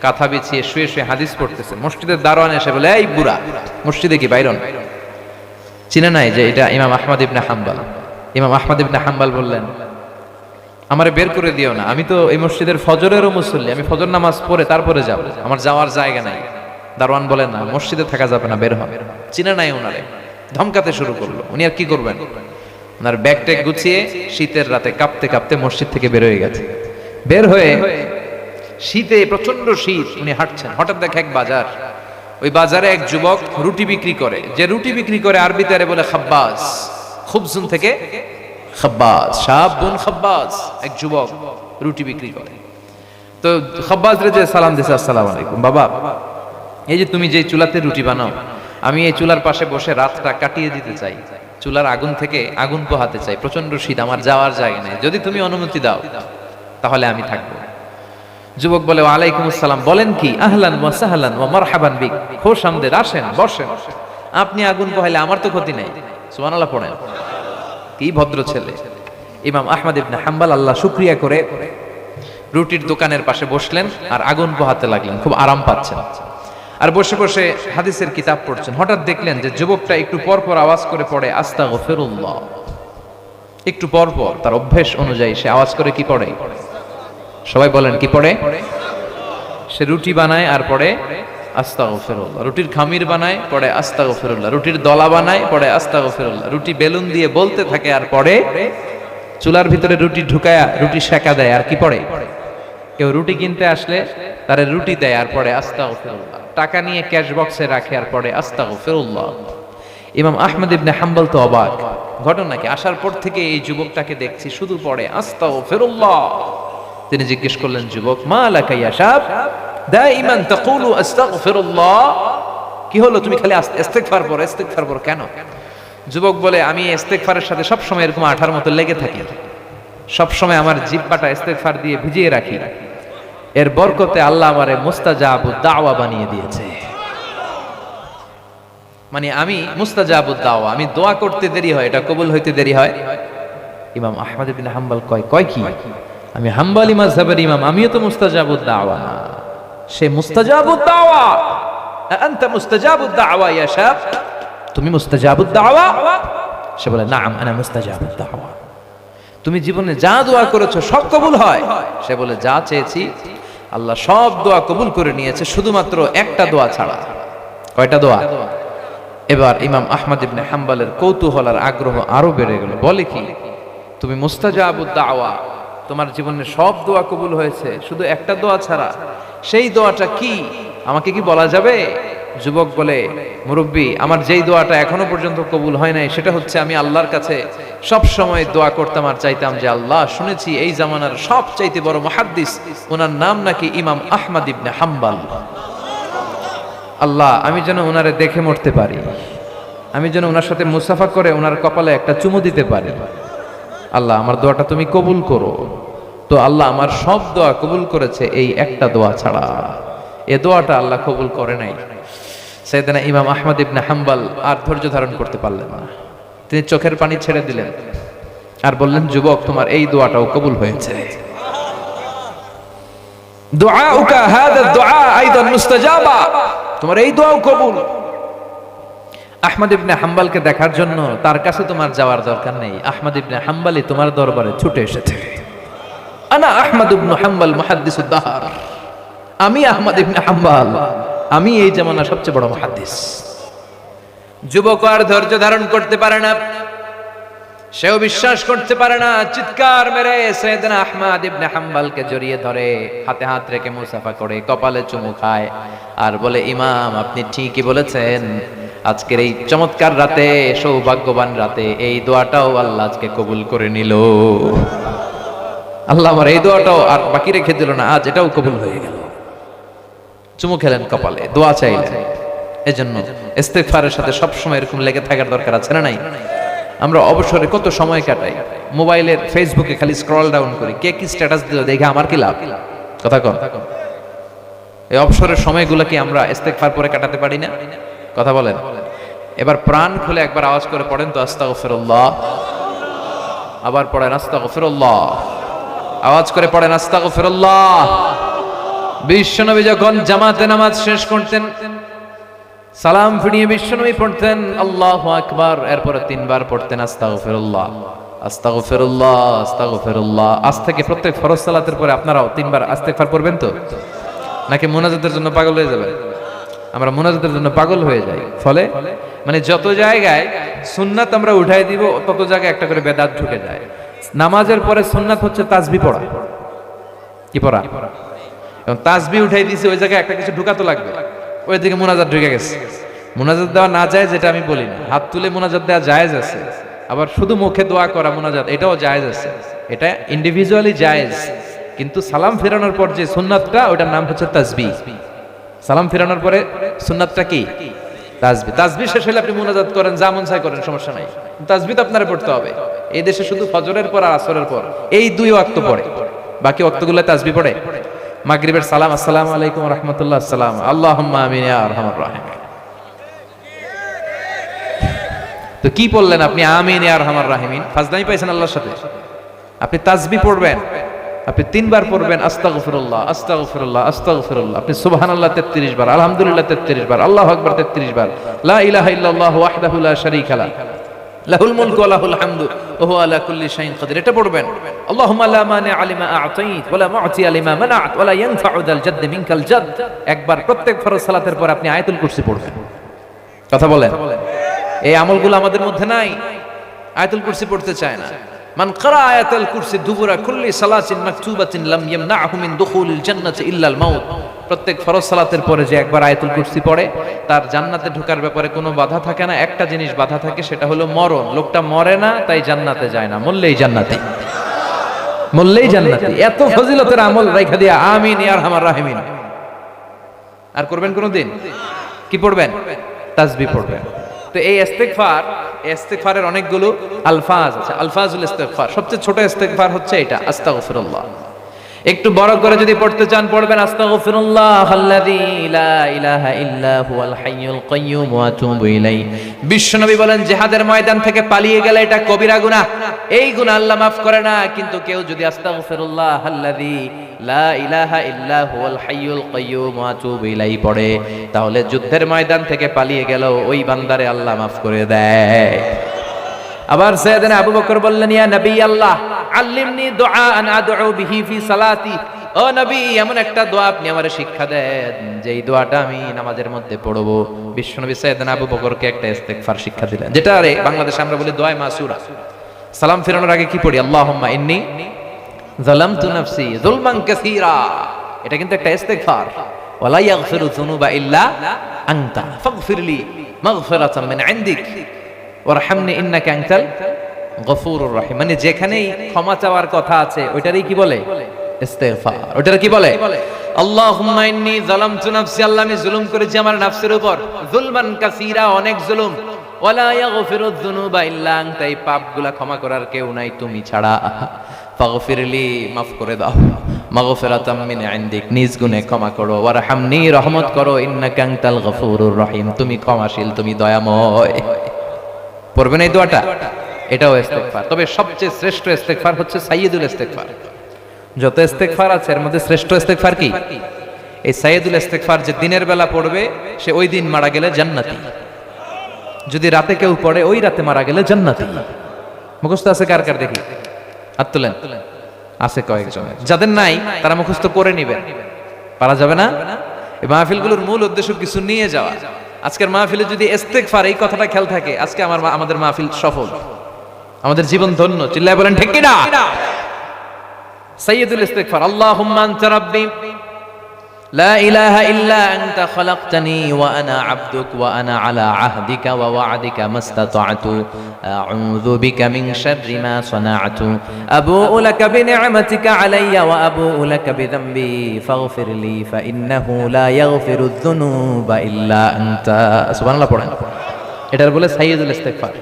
কাঁথা বিছিয়ে শুয়ে শুয়ে হাদিস পড়তেছেন। মসজিদের দারোয়ান এসে বলে, এই বুড়া, মসজিদে কি বাইরন? চিনে নাই যে এটা ইমাম আহমদ ইবনে হাম্বল। ইমাম আহমদ ইবনে হাম্বল বললেন, আমারে বের করে দিও না, আমি তো এই মসজিদের ফজরেরও মুসল্লি, আমি ফজর নামাজ পড়ে তারপরে যাব, আমার যাওয়ার জায়গা নাই। দারোয়ান বলেন, না, মসজিদে থাকা যাবে না, বের হবে। চিনে নাই ওনারে, ধমকাতে শুরু করলো। উনি আর কি করবেন, ওনার ব্যাগ ট্যাগ গুছিয়ে শীতের রাতে কাঁপতে কাঁপতে মসজিদ থেকে বের হয়ে গেছে। বের হয়ে শীতে, প্রচন্ড শীত, উনি হাঁটছেন, হঠাৎ দেখে এক বাজার। ওই বাজারে এক যুবক রুটি বিক্রি করে। যে রুটি বিক্রি করে আরবিতে আরে বলে খাব্বাস, খুবজুন থেকে খাব্বাস, শাবুন খাব্বাস, এক যুবক রুটি বিক্রি করে। তো খাব্বাস রে যে সালাম দিছে, আসসালামু আলাইকুম বাবা, এই যে তুমি যে চুলাতে রুটি বানাও, আমি এই চুলার পাশে বসে রাতটা কাটিয়ে দিতে চাই, চুলার আগুন থেকে আগুন পোহাতে চাই, প্রচন্ড শীত, আমার যাওয়ার জায়গা নেই, যদি তুমি অনুমতি দাও তাহলে আমি থাকবো। যুবক বলে, ওয়ালাইকুম আসসালাম, বলেন কি? আহলান ওয়া সাহলান ওয়া মারহাবান বিক, খোশ আমদেদ, আসেন বসেন, আপনি আগুন পোহাইলে আমার তো ক্ষতি নাই। সুবহানাল্লাহ পড়েন, কি ভদ্র ছেলে। ইমাম আহমদ ইবনে হাম্বল আল্লাহ শুকরিয়া করে রুটির দোকানের পাশে বসলেন আর আগুন পোহাতে লাগলেন, খুব আরাম পাচ্ছেন। আর বসে বসে হাদিসের কিতাব পড়ছেন। হঠাৎ দেখলেন যে যুবকটা একটু পর পর আওয়াজ করে পড়ে আস্তাগফিরুল্লাহ। একটু পর পর তার অভ্যেস অনুযায়ী সে আওয়াজ করে কি পড়ে? সবাই বলেন কি পড়ে? সে রুটি বানায় আর পড়ে আস্তাগফিরুল্লাহ, রুটির খামির বানায় পড়ে আস্তাগফিরুল্লাহ, রুটির দলা বানায় পড়ে আস্তাগফিরুল্লাহ, রুটি বেলুন দিয়ে বলতে থাকে আর পড়ে, চুলার ভিতরে রুটি ঢুকায়া রুটি সেকা দেয় আর কি পড়ে? কেউ রুটি কিনতে আসলে তারে রুটি দেয় আর পড়ে আস্তাগফিরুল্লাহ, টাকা নিয়ে ক্যাশ বক্সে রাখে আর পড়ে আস্তাগফিরুল্লাহ। ইমাম আহমদ ইবনে হাম্বল তো অবাক, ঘটনা কি? আসার পর থেকে এই যুবকটাকে দেখছি শুধু পড়ে আস্তাগফিরুল্লাহ। তিনি জিজ্ঞেস করলেন, যুবক, মা লাকা ইয়া শাব দাইমান তাকুলু আস্তাগফিরুল্লাহ, কি হলো তুমি খালি ইস্তিগফার পড়ো, ইস্তিগফার পড়ো কেন? যুবক বলে, আমি ইস্তিগফারের সাথে সব সময় এরকম আঠার মতো লেগে থাকি, সব সময় আমার জিহ্বাটা ইস্তিগফার দিয়ে ভিজিয়ে রাখি, এর বরকতে আল্লাহ আমারে মুস্তাজাবুদ দাওয়া বানিয়ে দিয়েছে। মানে আমি মুস্তাজাবুদ দাওয়া, আমি দোয়া করতে দেরি হয়, এটা কবুল হইতে দেরি হয়। ইমাম আহমদ ইবনে হাম্বল কয় কি, আমি হাম্বলি মাযহাবের ইমাম, আমিও তো মুস্তাজাবুদ দাওয়া। সে মুস্তাজাবুদ দাওয়া, আনতা মুস্তাজাবুদ দাওয়া ইয়া শাব, তুমি মুস্তাজাবুদ দাওয়া? সে বলে, নাম আনা মুস্তাজাবুদ দাওয়া। তুমি জীবনে যা দোয়া করেছো সব কবুল হয়? সে বলে, যা চেয়েছি আল্লাহ সব দোয়া কবুল করে নিয়েছে, শুধুমাত্র একটা দোয়া ছাড়া। কয়টা দোয়া? এবার ইমাম আহমদ ইবনে হাম্বলের কৌতূহল আর আগ্রহ আরো বেড়ে গেল। বলে কি, তুমি মুস্তাজাবুদ দাওয়া, তোমার জীবনে সব দোয়া কবুল হয়েছে, শুধু একটা দোয়া ছাড়া। সেই দোয়াটা কি, আমাকে কি বলা যাবে? যুবক বলে, মুরব্বী, আমার যেই দোয়াটা এখনো পর্যন্ত কবুল হয় নাই সেটা হচ্ছে আমি আল্লাহর কাছে সব সময় দোয়া করতাম আর চাইতাম যে আল্লাহ, শুনেছি এই জামানার সবচাইতে বড় মুহাদ্দিস, ওনার নাম নাকি ইমাম আহমদ ইবনে হাম্বল। আল্লাহ, আমি যেন ওনারে দেখে মরতে পারি, আমি যেন ওনার সাথে মুসাফা করে ওনার কপালে একটা চুমু দিতে পারি। আল্লাহ, আমার দোয়াটা তুমি কবুল করো। তো আল্লাহ আমার সব দোয়া কবুল করেছে এই একটা দোয়া ছাড়া। এ দোয়াটা আল্লাহ কবুল করে নাই। সাইয়েদনা ইমাম আহমদ ইবনে হাম্বল আর ধৈর্য ধারণ করতে পারলেন না। তিনি চোখের পানি ছেড়ে দিলেন আর বললেন, যুবক, তোমার এই দোয়াটাও কবুল হয়েছে। দুআউকা হাদা দুআ আইদান মুস্তাজাবা, তোমার এই দোয়াও কবুল। আহমদ ইবনে হাম্বলকে দেখার জন্য তার কাছে তোমার যাওয়ার দরকার নেই, আহমদ ইবনে হাম্বলই তোমার দরবারে ছুটে এসেছে। আনা আহমদ ইবনে হাম্বল মুহাদ্দিসুদ দাহর, আমি আহমদ ইবনে হাম্বল, আমি এই জামানার সবচেয়ে বড় মুহাদ্দিস। যুবক আর ধৈর্য ধারণ করতে পারে না, সেও বিশ্বাস করতে পারে না, চিৎকার মেরে সাইয়েদনা আহমদ ইবনে হাম্বলকে জড়িয়ে ধরে, হাতে হাত রেখে মুসাফা করে, কপালে চুমু খায় আর বলে, ইমাম, আপনি ঠিকই বলেছেন, আজকের এই চমৎকার রাতে, সৌভাগ্যবান রাতে, এই দোয়াটাও আল্লাহ আজকে কবুল করে নিল। আল্লাহ আমার এই দোয়াটাও আর বাকি রেখে দিল না, আজ এটাও কবুল হয়ে গেল। চুমু খেলেন কপালে, দোয়া চাইলেন। এজন্য ইস্তিগফারের সাথে সবসময় এরকম লেগে থাকার দরকার আছে না নাই? আমরা অবসরে কত সময় কাটাই, মোবাইলের ফেসবুকে খালি স্ক্রল ডাউন করি, কে কি স্ট্যাটাস দিল দেখে আমার কি লাভ? কথা কন। এই অবসরের সময়গুলো কি আমরা ইস্তিগফার করে কাটাতে পারি না? কথা বলেন। এবার প্রাণ খুলে একবার আওয়াজ করে পড়েন তো, আস্তাগফিরুল্লাহ। আবার পড়েন আস্তাগফিরুল্লাহ, আওয়াজ করে পড়েন আস্তাগফিরুল্লাহ। বিশ্বনবী যখন জামাতে নামাজ শেষ করতেন, সালাম ফিরিয়ে বিশ্বনবী পড়তেন আল্লাহু আকবার, এরপরে 3 বার পড়তেন আস্তাগফিরুল্লাহ, আস্তাগফিরুল্লাহ, আস্তাগফিরুল্লাহ। আজ থেকে প্রত্যেক ফরজ সালাতের পরে আপনারাও 3 বার ইস্তিগফার পড়বেন তো? নাকি মুনাজাতের জন্য পাগল হয়ে যাবেন? আমরা মুনাজাতের জন্য পাগল হয়ে যাই, ফলে মানে যত জায়গায় সুন্নাত আমরা উঠাই দিব, তত জায়গায় একটা করে বেদাত ঢুকে যায়। নামাজের পরে সুন্নাত হচ্ছে তাসবিহ পড়া। কি পড়া? এবং তাসবিহ উঠাই দিয়েছে, ওই জায়গায় একটা কিছু ঢুকাতে লাগবে, ওই দিকে মুনাজাত ঢুকে গেছে। মুনাজাত দেওয়া না যায় যেটা আমি বলি না, হাত তুলে মুনাজাত দেওয়া জায়েজ আছে, আবার শুধু মুখে দোয়া করা মুনাজাত এটাও জায়েজ আছে, এটা ইন্ডিভিজুয়ালি জায়েজ। কিন্তু সালাম ফেরানোর পর যে সুন্নাতটা, ওটার নাম হচ্ছে তাসবিহ। সালাম ফেরানোর পরে সুন্নাতটা কি? তাসবিহ। তাসবিহ শেষ হলে আপনি মুনাজাত করেন, যা মন চায় করেন, সমস্যা নাই। তাসবিহ তো আপনারা পড়তে হবে। এই দেশে শুধু ফজরের পর আর আসরের পর এই 2 ওয়াক্ত পড়ে, বাকি ওয়াক্তগুলো তাসবিহ পড়ে। মাগরিবের সালাম, আসসালামু আলাইকুম ওয়া রাহমাতুল্লাহ, আসসালাম, আল্লাহুম্মা আমিন ইয়া আরহামার রাহিমিন। তো কি বললেন আপনি? আমিন ইয়া আরহামার রাহিমিন। ফাজলামি পাইছেন আল্লাহর সাথে? আপনি তাসবিহ পড়বেন, আপনি 3 বার পড়বেন আস্তাগফিরুল্লাহ, আস্তাগফিরুল্লাহ, আস্তাগফিরুল্লাহ। আপনি সুবহানাল্লাহ 33 বার, আলহামদুলিল্লাহ 33 বার, আল্লাহু আকবার 33 বার, লা ইলাহা ইল্লাল্লাহু ওয়াহদাহু লা শারীকা লাহু, লাহুল মুলকু ওয়া লাহুল হামদু ওয়া হুয়া আলা কুল্লি শাইইন কাদির। এটা পড়বেন। আল্লাহুম্মা লা মানিআ লিমা আ'তাইত ওয়া লা মু'তিয়া লিমা মানা'ত ওয়া লা ইয়ানফা'ু যাল জাদ্দ মিনকাল জাদ। একবার প্রত্যেক ফরজ সালাতের পর আপনি আয়াতুল কুরসি পড়বেন। কথা বলেন। এই আমলগুলো আমাদের মধ্যে নাই, আয়াতুল কুরসি পড়তে চায় না। মান ক্বারা আয়াতুল কুরসি দুবুরা কুল্লি সালাতিন মাকতুবাতিন লাম ইয়ামনা'হু মিন দুখুলিল জান্নাতি ইল্লাল মাউত। প্রত্যেক ফরজ সালাতের পরে যে একবার আয়াতুল কুরসি পড়ে, তার জান্নাতে ঢোকার ব্যাপারে কোনো বাধা থাকে না। একটা জিনিস বাধা থাকে, সেটা হলো মরণ। লোকটা মরে না, তাই জান্নাতে যায় না, মরলেই জান্নাতি, মরলেই জান্নাতি। এত ফজিলতের আমল রাইখা দিয়া আমিন ইয়া আরহামার রাহিমিন আর করবেন কোনদিন? কি পড়বেন? তাসবিহ পড়বেন। তো এই ইস্তিগফারের অনেকগুলো আলফাজ আছে, আলফাজুল ইস্তিগফার। সবচেয়ে ছোট ইস্তিগফার হচ্ছে এটা, আস্তাগফিরুল্লাহ। একটু বড় করে যদি পড়তে চান, পড়বেন আস্তাগফিরুল্লাহাল্লাযী লা ইলাহা ইল্লা হুয়াল হাইয়ুল কাইয়্যুম ওয়া আতুবু ইলাইহি। বিশ্বনবী বলেন, জিহাদের ময়দান থেকে পালিয়ে গেলে এটা কবিরা গুনাহ, এই গুনাহ আল্লাহ মাফ করে না। কিন্তু কেউ যদি আস্তাগফিরুল্লাহাল্লাযী লা ইলাহা ইল্লা হুয়াল হাইয়ুল কাইয়্যুম ওয়া আতুবু ইলাইহি পড়ে, তাহলে যুদ্ধের ময়দান থেকে পালিয়ে গেল ওই বান্দারে আল্লাহ মাফ করে দেয়। আবার সাইয়েদনা আবু বকর বললেন, ইয়া নবী আল্লাহ, আল্লিমনি দুআআন আদউ বিহি ফি সালাতি। ও নবী, এমন একটা দোয়া আপনি আমারে শিক্ষা দেন যে এই দোয়াটা আমি নামাজের মধ্যে পড়বো। বিশ্বনবী সাইয়েদনা আবু বকরকে একটা ইস্তেগফার শিক্ষা দিলেন, যেটা আরে বাংলাদেশে আমরা বলি দোয়া মাসুরা। সালাম ফিরানোর আগে কি পড়ি? আল্লাহুম্মা ইন্নী যালামতু নাফসি যুলমান কাসীরা। এটা কিন্তু একটা ইস্তেগফার। ওয়ালা ইয়াগফিরু যুনুবা ইল্লা আনতা ফাগফিরলি মাগফিরাতাম মিন ইনদিক ওয়ারহামনি ইন্নাকা আনতাল গফুরুর রহিম। মানে যেখানেই ক্ষমা চাওয়ার কথা আছে ওইটারই কি বলে? ইস্তেগফার। ওইটার কি বলে? আল্লাহুম্মা ইন্নী যালামতু নাফসি, আল্লাহ আমি জুলুম করেছি আমার নফসের উপর, যুলমান কাসীরা, অনেক জুলুম। ওয়ালা ইয়াগফিরু যুনুবা ইল্লা আনতা, এই পাপগুলা ক্ষমা করার কেউ নাই তুমি ছাড়া। ফাগফিরলি, মাফ করে দাও, মাগফিরাতাম মিন ইনদিক, নিজ গুণে ক্ষমা করো, ওয়ারহামনি, রহমত করো, ইন্নাকা আনতাল গফুরুর রহিম, তুমি ক্ষমাশীল, তুমি দয়াময়। পড়বেন এই দোয়াটা, এটাও ইস্তেগফার। তবে সবচেয়ে শ্রেষ্ঠ ইস্তেগফার হচ্ছে সাইয়্যিদুল ইস্তেগফার। যত ইস্তেগফার আছে এর মধ্যে শ্রেষ্ঠ ইস্তেগফার কি? এই সাইয়্যিদুল ইস্তেগফার। যে দিনের বেলা পড়বে সে ওই দিন মারা গেলে জান্নাতি, যদি রাতে কেউ পড়ে ওই রাতে মারা গেলে জান্নাতি। মুখস্থ আছে কার কার দেখি? হাত তুলেন। আছে কয়েকজন, যাদের নাই তারা মুখস্থ করে নেবেন। পারা যাবে না? এই মাহফিলগুলোর মূল উদ্দেশ্য কিছু নিয়ে যাওয়া। আজকের মাহফিলে যদি ইস্তেগফার এই কথাটা খেয়াল থাকে, আজকে আমাদের মাহফিল সফল, আমাদের জীবন ধন্য। চিল্লায় বলেন ঠিক কি না? সাইয়্যিদুল ইস্তেগফার। আল্লাহুম্মা আনতা রাব্বি লা ইলাহা ইল্লা আনতা খালাকতানি ওয়া আনা আবদুক ওয়া আনা আলা আহদিকা ওয়া ওয়া'দিকা মাস্তাতা'তু আউযু বিকা মিন শাররি মা সানা'তু আবু'ু লাকা বিনি'মাতিকা আলাইয়া ওয়া আবু'ু লাকা বিযামবি ফাগফিরলি ফা ইন্নাহু লা ইয়াগফিরুয যুনুবা ইল্লা আনতা। সুবহানাল্লাহ পড়েন। এটার বলে সাইয়্যিদুল ইস্তেগফার।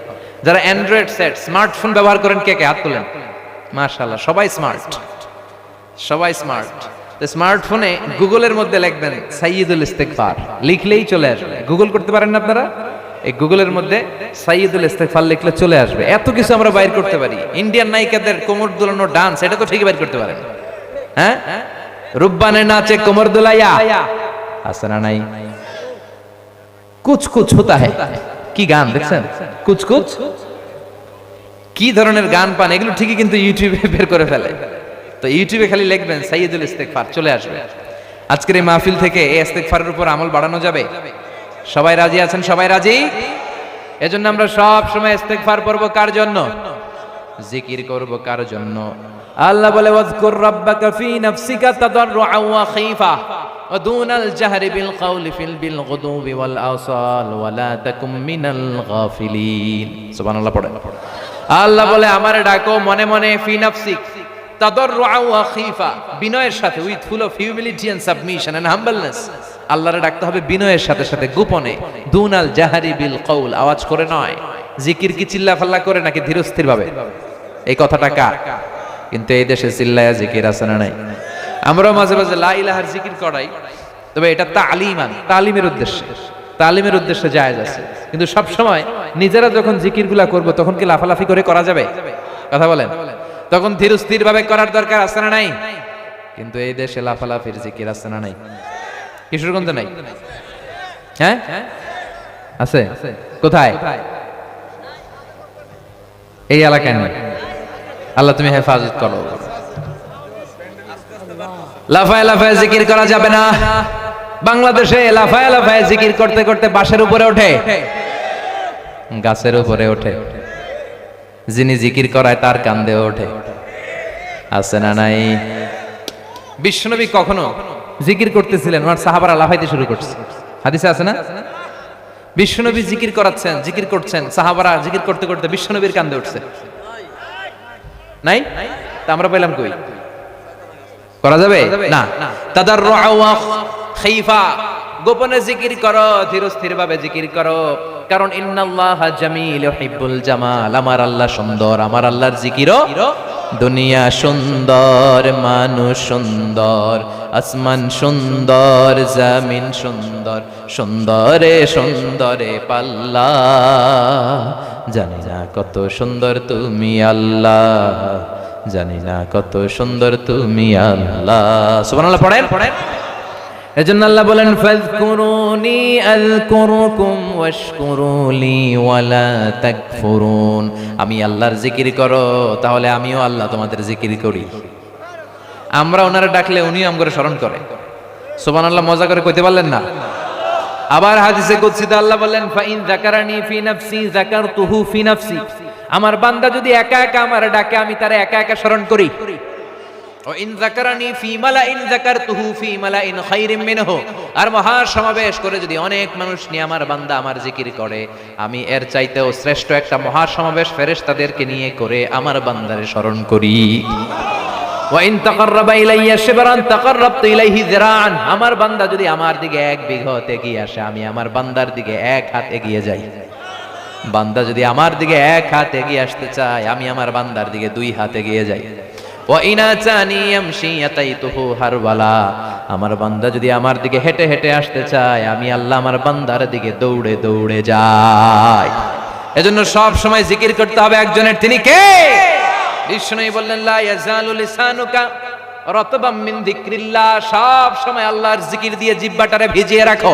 যারা অ্যান্ড্রয়েড সেট, স্মার্টফোন ব্যবহার করেন কে কে? হাত তুলেন। মাশাআল্লাহ, সবাই স্মার্ট, সবাই স্মার্ট। স্মার্টফোনে গুগলের মধ্যে লিখবেন সাইয়্যিদুল ইস্তেগফার, লিখলেই চলে আসবে। গুগল করতে পারেন না আপনারা? এই গুগলের মধ্যে সাইয়্যিদুল ইস্তেগফার লিখলে চলে আসবে। এত কিছু আমরা বাইর করতে পারি। ইন্ডিয়ান নায়িকাদের কোমর দুলানো ডান্স, এটা তো ঠিকই বাইর করতে পারেন। হ্যাঁ, রুব্বানে নাচে কোমর দুলাইয়া, আছে না নাই? কুছ কুছ হোতা হ্যায়, কি গান দেখছেন? কুছ কুছ, কি ধরনের গান পান, এগুলো ঠিকই কিন্তু ইউটিউবে বের করে ফেলে। তো ইউটিউবে খালি লিখবেন সাইয়্যিদুল ইস্তেগফার, চলে আসবে। আজকের এই মাহফিল থেকে এই ইস্তেগফারের উপর আমল বাড়ানো যাবে। সবাই রাজি আছেন? সবাই রাজি? এজন্য আমরা সব সময় ইস্তেগফার পড়ব কার জন্য? জিকির করব কার জন্য? আল্লাহ বলে ওয়াজকুর রাব্বাকা ফি নাফসিকা তাদাররুআ ওয়া খাইফা ওয়া দুনাল জাহরি বিল কওলি বিল গুদুবি ওয়াল আসাল ওয়া লা তাকুম মিনাল গাফিলিন। সুবহানাল্লাহ পড়েন। আল্লাহ বলে আমারে ডাকো মনে মনে, ফি নাফসিক তাদাররুআ ওয়া খাইফা, বিনয়ের সাথে, with full of humility and submission and humbleness. আল্লাহরে ডাকতে হবে বিনয়ের সাথে সাথে, গোপনে। দুনাল জাহরি বিল কওল, আওয়াজ করে নয়। জিকির কি চিল্লা ফাল্লা করে নাকি ধীরস্থির ভাবে? এই কথাটা কার? কিন্তু এই দেশে চিল্লায়া জিকির আছে না নাই? আমরা মাঝে মাঝে লা ইলাহার জিকির করাই, তবে এটা তালিমান, তালিমের উদ্দেশ্যে, তালিমের উদ্দেশ্যে জায়েজ আছে। কিন্তু সব সময় নিজেরা যখন জিকিরগুলা করব তখন কি লাফালাফি করে করা যাবে? কথা বলেন। তখন ধীরস্থির ভাবে করার দরকার আছে না নাই? কিন্তু এই দেশে লাফালাফির জিকির আছে না নাই? কিশোরগঞ্জে নাই? হ্যাঁ আছে। কোথায়? এই এলাকায় নাই। আল্লাহ তুমি হেফাজত করো। লাফায় লাফায় জিকির করা যাবে না। বাংলাদেশে লাফায় লাফায় জিকির করতে করতে বাসের উপরে ওঠে, গাছের উপরে ওঠে, যিনি জিকির করায় তার কান্দে ওঠে। আছে না নাই? বিশ্বনবী কখনো জিকির করতেছিলেন, ওনার সাহাবারা লাফাইতে শুরু করছে। হাদিসে আছে না? বিশ্বনবী জিকির করাচ্ছেন, জিকির করছেন, সাহাবারা জিকির করতে করতে বিশ্বনবীর কান্দে উঠছে। নাই? তা আমরা পেলাম কই? করা যাবে না। তাদাররুআ ওয়া খাইফা, গোপনে জিকির করো, ধীরস্থির ভাবে জিকির করো। কারণ ইন্নাল্লাহা জামিল ইউহিব্বুল জামাল, আমার আল্লাহ সুন্দর, আমার আল্লাহর জিকিরও দুনিয়া সুন্দর, মানুষ সুন্দর, আসমান সুন্দর, জমিন সুন্দর, সুন্দরে সুন্দরে পাল্লা, জানি না কত সুন্দর তুমি আল্লাহ, জানি না কত সুন্দর তুমি আল্লাহ। সুবহানাল্লাহ পড়েন। এজন্য আল্লাহ বলেন ফাযকুরুনি আযকুরুকুম ওয়াশকুরুলি ওয়ালা তাকফুরুন। আমি আল্লাহর জিকির করো, তাহলে আমিও আল্লাহ তোমাদের জিকির করি। আমরা ওনারা ডাকলে উনিও আমগরে স্মরণ করে। সুবহানাল্লাহ, মজা করে কইতে পারলেন না? আবার হাদিসে কুদসিতে আল্লাহ বললেন, ফাইন যাকারানি ফি নাফসি যাকারতুহু ফি নাফসি, আমার বান্দা যদি একা একা আমার ডাকে আমি তারে একা একা স্মরণ করি। ও ইন যাকারানি ফি মালাইন যাকারতুহু ফি মালাইন খায়রিম মিনহু, আর মহা সমাবেশ করে যদি অনেক মানুষ নিয়ে আমার বান্দা আমার জিকির করে, আমি এর চাইতেও শ্রেষ্ঠ একটা মহা সমাবেশ ফেরেশতাদেরকে নিয়ে করে আমার বান্দারে স্মরণ করি। ওয়া ইন তাকাররাবা ইলাইয়া শিবরান তাকাররাবতু ইলাইহি যিরাআন, আমার বান্দা যদি আমার দিকে এক বিঘত এগিয়ে আসে আমি আমার বান্দার দিকে এক হাত এগিয়ে যাই। বান্দা যদি আমার দিকে এক হাত এগিয়ে আসতে চায় আমি আমার বান্দার দিকে দুই হাত এগিয়ে যাই। ওয়া ইন আতানি ইয়ামশি আতাইতুহু হারওয়ালা, আমার বান্দা যদি আমার দিকে হেঁটে হেঁটে আসতে চায় আমি আল্লাহ আমার বান্দার দিকে দৌড়ে দৌড়ে যাই। এজন্য সব সময় জিকির করতে হবে একজনের, তিনি কে? বিষ্ণু বললেন, লা ইয়াজালু লিসানুকা রাতবাম মিন যিকরিল্লাহ, সব সময় আল্লাহর জিকির দিয়ে জিহ্বাটারে ভিজিয়ে রাখো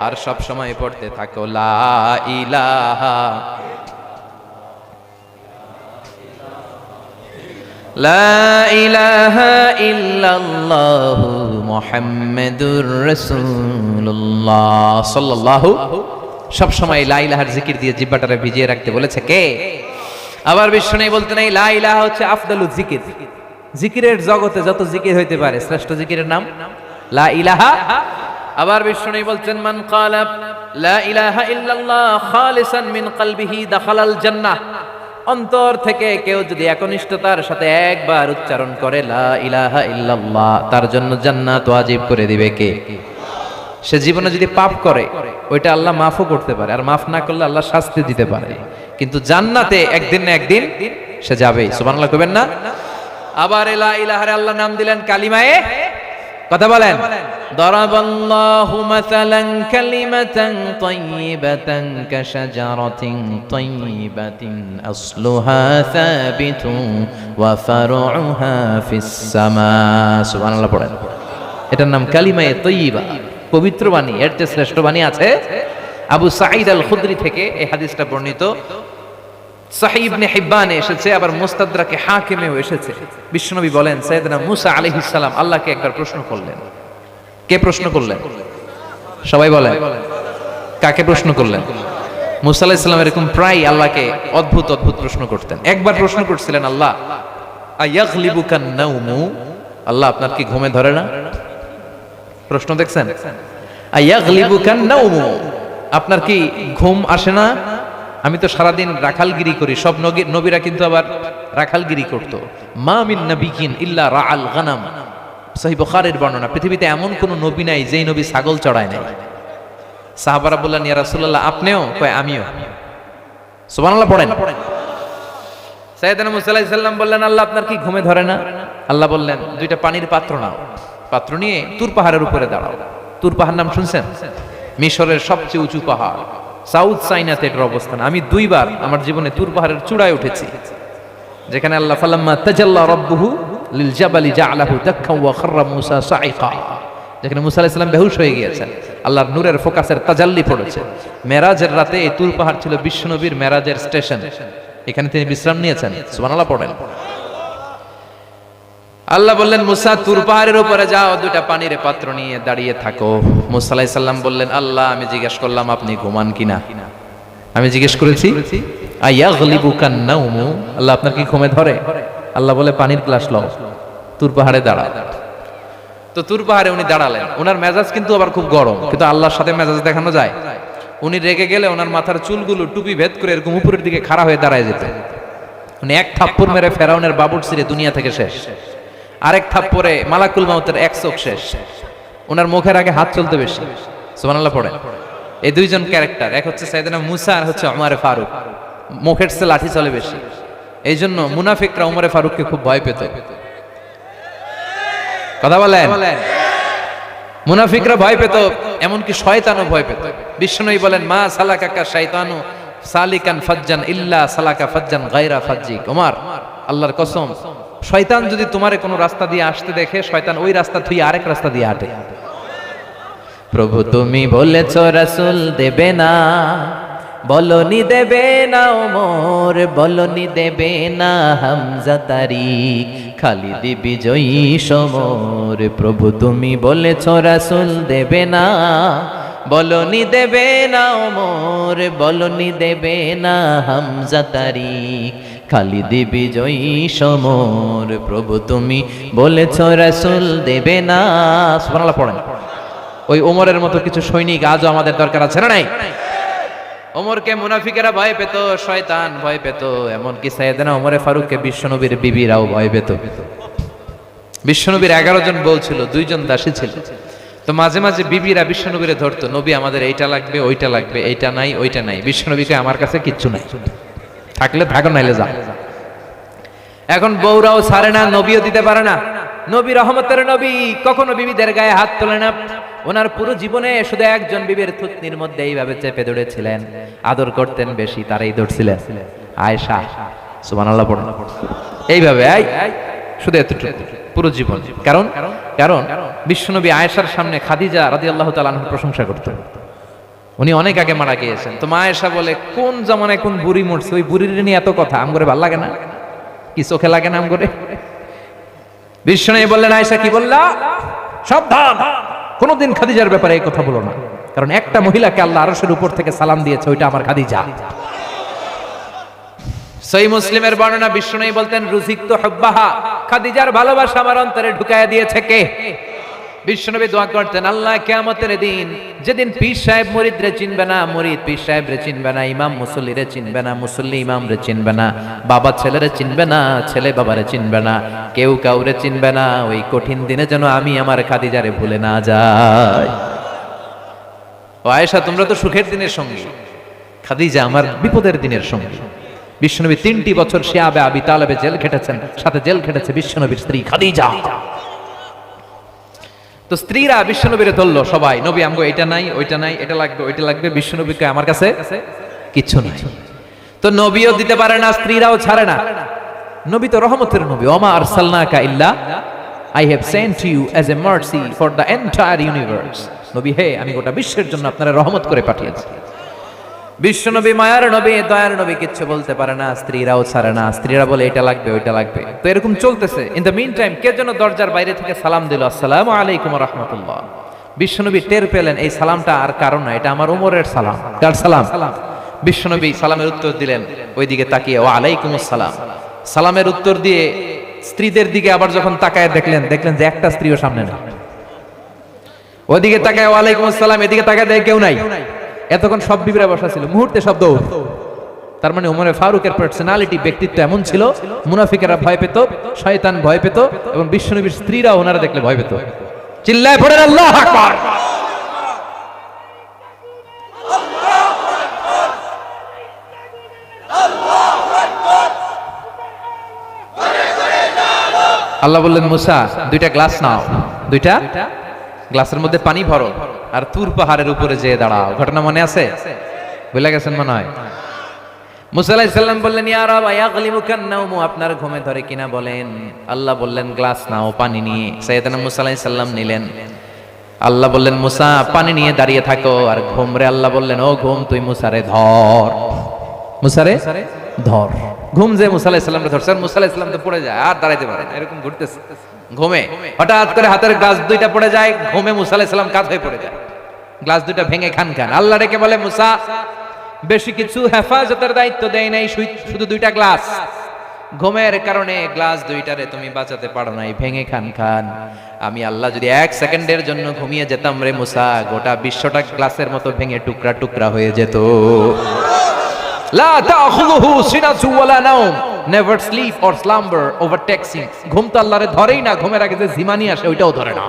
আর সব সময় পড়তে থাকো লা ইলাহা লা ইলাহা ইল্লাল্লাহু মুহাম্মাদুর রাসূলুল্লাহ সাল্লাল্লাহু। সব সময় লা ইলাহার জিকির দিয়ে জিহ্বাটারে ভিজিয়ে রাখতে বলেছে কে? আবার বিষ্ণু বলতেন এই লা ইলাহা হচ্ছে আফদালুজ জিকির, জিকিরের জগতে যত জিকির হইতে পারে শ্রেষ্ঠ জিকিরের নাম লা ইলাহা। আবার বিষ্ণু বলছেন মান ক্বালা লা ইলাহা ইল্লাল্লাহ খালিসান মিন কলবিহি দাখালাল জান্নাহ, অন্তর থেকে কেউ যদি একনিষ্ঠতার সাথে একবার উচ্চারণ করে লা ইলাহা ইল্লাল্লাহ, তার জন্য জান্নাত ওয়াজিব করে দিবে কে? সে জীবনে যদি পাপ করে ওইটা আল্লাহ মাফও করতে পারে, আর মাফ না করলে আল্লাহ শাস্তি দিতে পারে, কিন্তু জান্নাতে একদিন না একদিন সে যাবেই। সুবহানাল্লাহ কইবেন না? আবার লা ইলাহারে আল্লাহ নাম দিলেন কালিমায়ে, কথা বলেন। দারাবাল্লাহু মাসালান কালিমাতান তাইয়িবাতান কাশাজারাতিন তাইয়িবাতিন আসলুহা সাবিতুন ওয়া ফারউহা ফিস সামা। সুবহানাল্লাহ পড়েন। এটার নাম কালিমায়ে তাইয়িবা, পবিত্র বাণী। এর চেয়ে শ্রেষ্ঠ বাণী আছে? আবু সাঈদ আল খুদরি থেকে এই হাদিসটা বর্ণিত, সহিহ ইবনে হিব্বানে এসেছে, আবার মুস্তাদরাকে হাকিমেও এসেছে। বিশ্বনবী বলেন সাইয়েদনা মুসা আলাইহিস সালাম আল্লাহকে একবার প্রশ্ন করলেন। কে প্রশ্ন করলেন? সবাই বলেন, কাকে প্রশ্ন করলেন? মুসা আলাইহিস সালাম এরকম প্রায় আল্লাহকে অদ্ভুত অদ্ভুত প্রশ্ন করতেন। একবার প্রশ্ন করছিলেন, আল্লাহ আয়াগলিবুকান নাউমু, আল্লাহ আপনার কি ঘুমে ধরে না? প্রশ্ন দেখছেন? আয়াগলিবুকান নাউমু, আপনার কি ঘুম আসে না? আমি তো সারাদিন রাখালগিরি করি, সব নবীরা কিন্তু আবার রাখালগিরি করতো। মা মিন নাবিয়িন ইল্লা রাআল গানাম, সহিহ বুখারীর বর্ণনা। পৃথিবীতে এমন কোন নবী নাই যেই নবী ছাগল চড়ায় নাই। সাহাবারা বললেন ইয়া রাসূলুল্লাহ আপনিও? কয় আমিও। সুবহানাল্লাহ পড়েন। সাইয়েদনা মুসা আলাইহিস সালাম বললেন আল্লাহ আপনার কি ঘুমে ধরে না? আল্লাহ বললেন দুইটা পানির পাত্র নাও, পাত্র নিয়ে তুর পাহাড়ের উপরে দাঁড়াও। তুর পাহাড় নাম শুনছেন? মিশরের সবচেয়ে উঁচু পাহাড়, সাউথ চাইনাতে এর অবস্থান। আমি দুইবার আমার জীবনে তুর পাহাড়ের চূড়ায় উঠেছি, যেখানে আল্লাহ ফালাম্মা তাজাল্লা রাব্বুহু লিল জাবালি জাআলাহু দাক্কান ওয়া খাররা মুসা সাইকা, যেখানে মুসা আলাইহিস সালাম বেহুশ হয়ে গিয়েছেন, আল্লাহর নূরের ফোকাসের তাজাল্লি পড়েছে। মেরাজের রাতে এই তুর পাহাড় ছিল বিশ্বনবীর মেরাজের স্টেশন, এখানে তিনি বিশ্রাম নিয়েছেন। সুবহানাল্লাহ পড়েন। আল্লাহ বললেন মুসা তুর পাহাড়ের উপরে যাও, দুইটা পানির পাত্র নিয়ে দাঁড়িয়ে থাকো। মুসা আলাইহিস সালাম বললেন আল্লাহ আমি জিজ্ঞেস করলাম আপনি ঘুমান কিনা? আমি জিজ্ঞেস করেছি আয়াগলিবুকান নাউমু, আল্লাহ আপনার কি ঘুমে ধরে? আল্লাহ বলে পানির গ্লাস লও, তুর পাহাড়ে দাঁড়াও। তো তুর পাহাড়ে উনি দাঁড়ালেন। ওনার মেজাজ কিন্তু আবার খুব গরম, কিন্তু আল্লাহর সাথে মেজাজ দেখানো যায়? উনি রেগে গেলে ওনার মাথার চুলগুলো টুপি ভেদ করে এরকম উপরের দিকে খাড়া হয়ে দাঁড়ায় যেত। উনি এক থাপ্পড় মেরে ফেরাউনের বাবুর ছিঁড়ে দুনিয়া থেকে শেষ, আরেক থাপ্পড়ে মালাকুল মাউতের এক চোখ শেষ। ওনার মুখের আগে হাত চলতে বেশি। সুবহানাল্লাহ পড়েন। এই দুইজন ক্যারেক্টার, এক হচ্ছে সাইয়েদনা মুসা আর হচ্ছে ওমর ফারুক। মুখের চেয়ে লাঠি চলে বেশি, এই জন্য মুনাফিকরা ওমর ফারুককে খুব ভয় পেত। কথা বলেন, মুনাফিকরা ভয় পেত, এমনকি শয়তানও ভয় পেত। বিষ্ণুই বলেন মা সালাকাকা শাইতানু সালিকান ফাজ্জান ইল্লা সালাকা ফাজ্জান গায়রা ফাজ্জিক। ওমর আল্লাহর কসম, শয়তান যদি তোমারে কোনো রাস্তা দিয়ে আসতে দেখে, শয়তান ওই রাস্তা থুই আরেক রাস্তা দিয়ে হাঁটে। প্রভু তুমি বলেছ রাসূল দেবে না, বলনি দেবে না ওমর, বলনি দেবে না হামজা তারিক, খালিদ বিজয়ী সমর, প্রভু তুমি বলেছ রাসূল দেবে না। বলনি দেবে না ওমর, বলনি দেবে না হামজা তারিক, খালিদ বিজয়ী সমর, প্রভু তুমি বলেছ রাসূল দেবে না। সুবহানাল্লাহ পড়েন। ওই ওমরের মতো কিছু সৈনিক আজও আমাদের দরকার আছে না নাই? ওমরকে মুনাফিকেরা ভয় পেত, শয়তান ভয় পেত, এমনকি সাইয়েদনা ওমরে ফারুককে বিশ্বনবীর বিবিরাও ভয় পেত। বিশ্বনবীর 11 জন বউ ছিল, 2 জন দাসী ছিল। তো মাঝে মাঝে বিবিরা বিশ্বনবীরে ধরতো, নবী আমাদের এইটা লাগবে, ওইটা লাগবে, এইটা নাই, ওইটা নাই। বিশ্বনবীকে আমার কাছে কিচ্ছু নাই, থাকলে থাকো নাইলে যা। এখন বউরাও ছাড়ে না, নবীও দিতে পারে না। নবী রহমতের নবী, কখনো বিবিদের গায়ে হাত তোলে না। ওনার পুরো জীবনে শুধু একজন বিবির থুতনির মধ্যে এইভাবে চেপে ধরেছিলেন, আদর করতেন বেশি, তারাই ধরছিলেন, আয়েশা। সুবহানাল্লাহ পড়ুন। এইভাবে শুধু এতটুকু পুরো জীবন। কারণ কারণ বিশ্বনবী আয়েশার সামনে খাদিজা রাদিয়াল্লাহু তাআলা আনহার প্রশংসা করতেন। উনি অনেক আগে মারা গিয়েছেন। তো মা আয়েশা বলে, কোন জামানায় কোন বুড়ি মরছে, ওই বুড়ির নিয়ে এত কথা, আমগরে ভাল লাগে না? কি চোখে লাগে না আমগরে? বিশ্বনবী বললেন, আয়েশা কি বললা? সাবধান, কোনদিন খাদিজার ব্যাপারে এই কথা বলো না, কারণ একটা মহিলাকে আল্লাহ আরশের উপর থেকে সালাম দিয়েছে, ওইটা আমার খাদিজা। সহিহ মুসলিমের বর্ণনা, বিশ্বনবী বলতেন, রুজিকতু হুব্বাহা, খাদিজার ভালোবাসা আমার অন্তরে ঢুকায়া দিয়েছে কে? বিশ্বনবী দোয়া করতেন, আল্লাহ কিয়ামতের দিন, যেদিন পীর সাহেব মুরিদরে চিনবে না, মুরিদ পীর সাহেবরে চিনবে না, ইমাম মুসল্লিরে চিনবে না, মুসল্লি ইমামরে চিনবে না, বাবা ছেলেরে চিনবে না, ছেলে বাবারে চিনবে না, কেউ কাউরে চিনবে না, ওই কঠিন দিনে যেন আমি আমার খাদিজারে ভুলে না যাই। ও আয়েশা, তোমরা তো সুখের দিনের সঙ্গী, খাদিজা আমার বিপদের দিনের সঙ্গী। বিশ্বনবী 3টি বছর শিয়াবে আবি তালেবে জেল খেটেছেন, সাথে জেল খেটেছে বিশ্বনবীর স্ত্রী খাদিজা। তো স্ত্রীরা বিশ্বনবীরে ধরলো সবাই, নবী আমগো এটা নাই, ওইটা নাই, এটা লাগবে, ওইটা লাগবে। বিশ্বনবীকে আমার কাছে কিছু নাই। তো নবীও দিতে পারে না, স্ত্রীরাও ছাড়ে না। নবী তো রহমতের নবী, ওমা আরসালনাকা ইল্লা I have sent you as a mercy for the entire universe. নবী হে, আমি গোটা বিশ্বের জন্য আপনারা রহমত করে পাঠিয়েছি। বিশ্বনবী মায়ার নবী, দয়ার নবী, কিচ্ছু বলতে পারে না, স্ত্রীরাও ছাড়ে না। স্ত্রীরা বলে এটা লাগবে, ওইটা লাগবে। তো এরকম চলতেছে। ইন দ্য মিন টাইম কে যেন দরজার বাইরে থেকে সালাম দিল, আসসালামু আলাইকুম ওয়া রাহমাতুল্লাহ। বিশ্বনবী টের পেলেন এই সালামটা আর কারণ না, এটা আমার ওমরের সালাম। কার সালাম? বিশ্বনবী সালামের উত্তর দিলেন, ওইদিকে তাকিয়ে, ওয়া আলাইকুমুস সালাম। সালামের উত্তর দিয়ে স্ত্রীদের দিকে আবার যখন তাকায় দেখলেন যে একটা স্ত্রীও সামনে নেই। ওইদিকে তাকায় ওয়া আলাইকুমুস সালাম, এদিকে তাকায় দেখে কেউ নাই। এতক্ষণ সব বিবিরা বসা ছিল, মুহূর্তে সব দৌড়। তার মানে ওমরে ফারুকের পার্সোনালিটি, ব্যক্তিত্ব এমন ছিল, মুনাফিকেরা ভয় পেত, শয়তান ভয় পেত, এবং বিশ্বনবীর স্ত্রীরা ওনারা দেখলে ভয় পেত। চিল্লায় পড়েন আল্লাহু আকবার। আল্লাহ বললেন, মুসা 2টা গ্লাস নাও, 2টা গ্লাসের মধ্যে পানি ভরো, আর তুর পাহাড়ের উপরে যেয়ে দাঁড়াও। ঘটনা মনে আছে? ভুলে গেছেন মনে হয়। মুসা আলাইহিস সালাম বললেন, ইয়া রাব ইয়াগলিমুকান নাওমু, আপনার ঘুমে ধরে কিনা বলেন। আল্লাহ বললেন, গ্লাস নাও, পানি নিয়ে। সাইয়েদনা মুসা আলাইহিস সালাম নিলেন। আল্লাহ বললেন, মুসা পানি নিয়ে দাঁড়িয়ে থাকো। আর ঘুমরে আল্লাহ বললেন, ও ঘুম, তুই মুসারে ধর, মুসারে ধর। ঘুম যে মুসা আলাইহিস সালামকে ধরছে, মুসা আলাইহিস সালাম তো পড়ে যায়, আর দাঁড়াইতে পারে না, এরকম ঘুরতেছে ঘুমে। হঠাৎ করে হাতের গ্লাস 2টা পড়ে যায়, ঘুমে মুসা আলাইহিস সালাম কাত হয়ে পড়ে যায়, গ্লাস 2টা ভেঙে খান। আল্লাহ ডেকে বলে, মুসা বেশি কিছু হেফাজতের দায়িত্ব দেয় নাই, শুধু 2টা গ্লাস। ঘুমের কারণে গ্লাস 2টারে তুমি বাঁচাতে পারো নাই, ভেঙে খান। আমি আল্লাহ যদি 1 সেকেন্ডের জন্য ঘুমিয়ে যেতাম রে মুসা, গোটা বিশ্বটা গ্লাসের মতো ভেঙে টুকরা টুকরা হয়ে যেত। লা তাখুযুহু সিনাতু ওয়ালা নাওম, never sleep or slumber overtakes him. ঘুম তো আল্লাহরে ধরেই না, ঘুমের আগে যে জিমানি আসে ওইটাও ধরে না।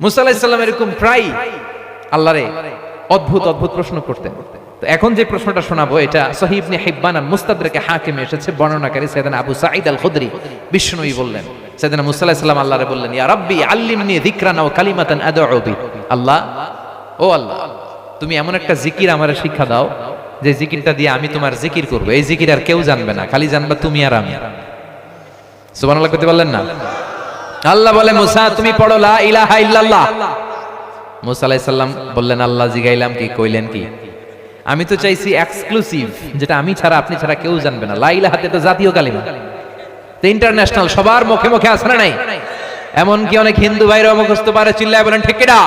মুসা আলাইহিস সালাম এরকম প্রায় আল্লাহরে অদ্ভুত অদ্ভুত প্রশ্ন করতেন। তো এখন যে প্রশ্নটা শোনাবো, এটা সহিহ ইবনে হিব্বান আর মুস্তাদরাকে হাকিমে এসেছে। বর্ণনাকারী সাইয়েদনা আবু সাঈদ আল খুদরি। বিশ্বনবী বললেন, সাইয়েদনা মুসা আলাইহিস সালাম আল্লাহরে বললেন, ইয়া রাব্বি আল্লিমনি যিকরান ওয়া কালিমাতান আদউ বি। আল্লাহ, ও আল্লাহ, তুমি এমন একটা জিকির আমারে শিক্ষা দাও, যে জিকিরটা দিয়ে আমি তোমার জিকির করব। এই জিকির আর কেউ জানবে না, খালি জানবা তুমি আর আমি। সুবহানাল্লাহ করতে পারলেন না? আল্লাহ বলে, মুসা তুমি পড়ো লা ইলাহা ইল্লাল্লাহ। মুসা আলাইহিস সালাম বললেন, আল্লাহ জিগাইলাম কি, কইলেন কি? আমি তো চাইছি এক্সক্লুসিভ, যেটা আমি ছাড়া আপনি ছাড়া কেউ জানবে না। লা ইলাহা তো জাতীয় কালিমা, তো ইন্টারন্যাশনাল, সবার মুখে মুখে আছে না নাই? এমনকি অনেক হিন্দু ভাইরাও মুখস্থ পারে, চিল্লায় বলেন ঠিক কিনা?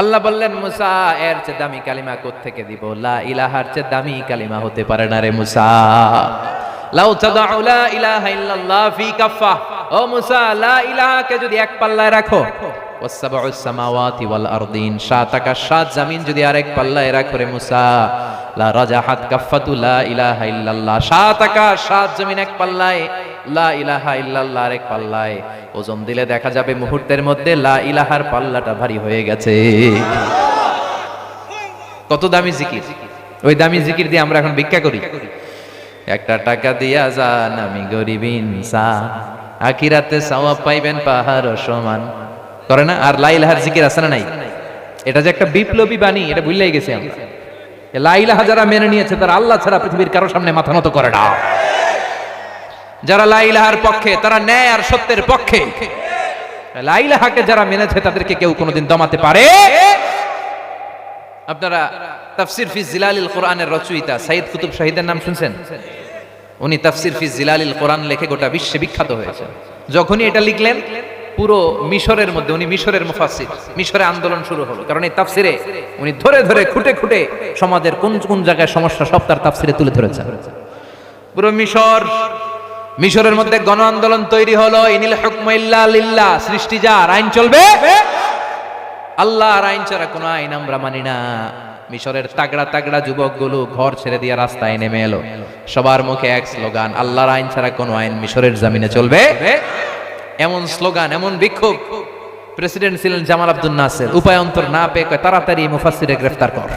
আল্লাহ বললেন, মুসা এর চেয়ে দামি কালিমা কোত্থেকে দিব? লা ইলাহার চেয়ে দামি কালিমা হতে পারে না রে মুসা। লাউ তাদাউ লা ইলাহা ইল্লাল্লাহ ফি কাফা, ও মুসা লা ইলাহাকে যদি এক পাল্লায় রাখো, ওয়াসসাবউস সামাওয়াতি ওয়াল আরদিন, সাত আকাশ সাত জমিন যদি আরেক পাল্লায় রাখো রে মুসা, লা রাজাহাত কাফাতু লা ইলাহা ইল্লাল্লাহ, সাত আকাশ সাত জমিন এক পাল্লায়, লা ইলাহা ইল্লাল্লাহ আরেক পাল্লায়, ওজন দিলে দেখা যাবে মুহূর্তের মধ্যে লা ইলাহার পাল্লাটা ভারী হয়ে গেছে। কত দামি জিকির! ওই দামি জিকির দিয়ে আমরা এখন ভিক্ষা করি। একটা টাকা দিয়া যান, আমি গরিব ইনসান, আখিরাতে সওয়াব পাইবেন পাহাড় সমান, করে না? আর লা ইলাহার জিকির আছে না নাই? এটা যে একটা বিপ্লবী বাণী, এটা ভুলেই গেছি আমরা। লা ইলাহা যারা মেনে নিয়েছে তারা আল্লাহ ছাড়া পৃথিবীর কারো সামনে মাথা নত করে না। যারা লা ইলাহার পক্ষে, তারা ন্যায় আর সত্যের পক্ষে। লা ইলাহাকে যারা মেনেছে তাদেরকে কেউ কোনোদিন দমাতে পারে। আপনারা তাফসির ফি জিলালিল কোরআনের রচয়িতা সাইয়্যিদ কুতুব শাহীদের নাম শুনছেন? উনি তাফসির ফি জিলালিল কোরআন লিখে গোটা বিশ্বে বিখ্যাত হয়েছেন। যখনই এটা লিখলেন, পুরো মিশরের মধ্যে, উনি মিশরের মুফাসসির, মিশরে আন্দোলন শুরু হলো। কারণ এই তাফসিরে উনি ধরে ধরে খুঁটে খুঁটে সমাজের কোন কোন জায়গায় সমস্যা সব তার তাফসিরে তুলে ধরেছেন। পুরো মিশরের মধ্যে গণ আন্দোলন তৈরি হলো। ইনিল হুকমু ইল্লা লিল্লাহ, সৃষ্টি যার, আইন চলবে আল্লাহর আইন ছাড়া কোনো আইন আমরা মানি না। মিশরের তাগড়া তাগড়া যুবকগুলো ঘর ছেড়ে দিয়ে রাস্তায় নেমে এলো। সবার মুখে এক স্লোগান, আল্লাহর আইন ছাড়া কোনো আইন মিশরের জমিনে চলবে। এমন স্লোগান, এমন বিক্ষোভ। প্রেসিডেন্ট ছিলেন জামাল আব্দুল নাসের, উপায় অন্তর না পেয়ে কয় তাড়াতাড়ি মুফাসসিরে গ্রেফতার কর।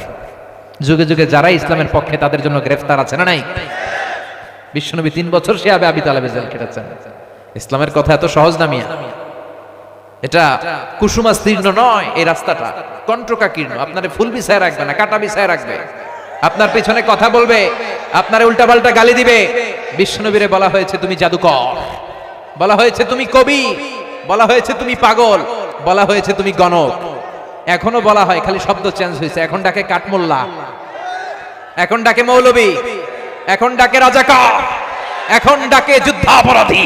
যুগে যুগে যারা ইসলামের পক্ষে তাদের জন্য গ্রেফতার আছে না নাই? বিশ্বনবী 3 বছর শিহাবে আবি তালেবে জেল কেটেছেন। ইসলামের কথা এত সহজ না মিয়া, এটা কুসুমাস্তীর্ণ নয়। এই রাস্তাটা কণ্টকাকীর্ণ। আপনারে ফুল বিছায় রাখবে না, কাটা বিছায় রাখবে। আপনার পেছনে কথা বলবে, আপনারে উল্টাপাল্টা গালি দিবে। বিশ্বনবীরে বলা হয়েছে তুমি জাদুকর, বলা হয়েছে তুমি কবি, বলা হয়েছে তুমি পাগল, বলা হয়েছে তুমি গণক। এখনো বলা হয়, খালি শব্দ চেঞ্জ হয়েছে। এখন ডাকে কাঠমোল্লা, এখন ডাকে মৌলবী, এখন ডাকে রাজাকার, এখন ডাকে যুদ্ধাপরাধী।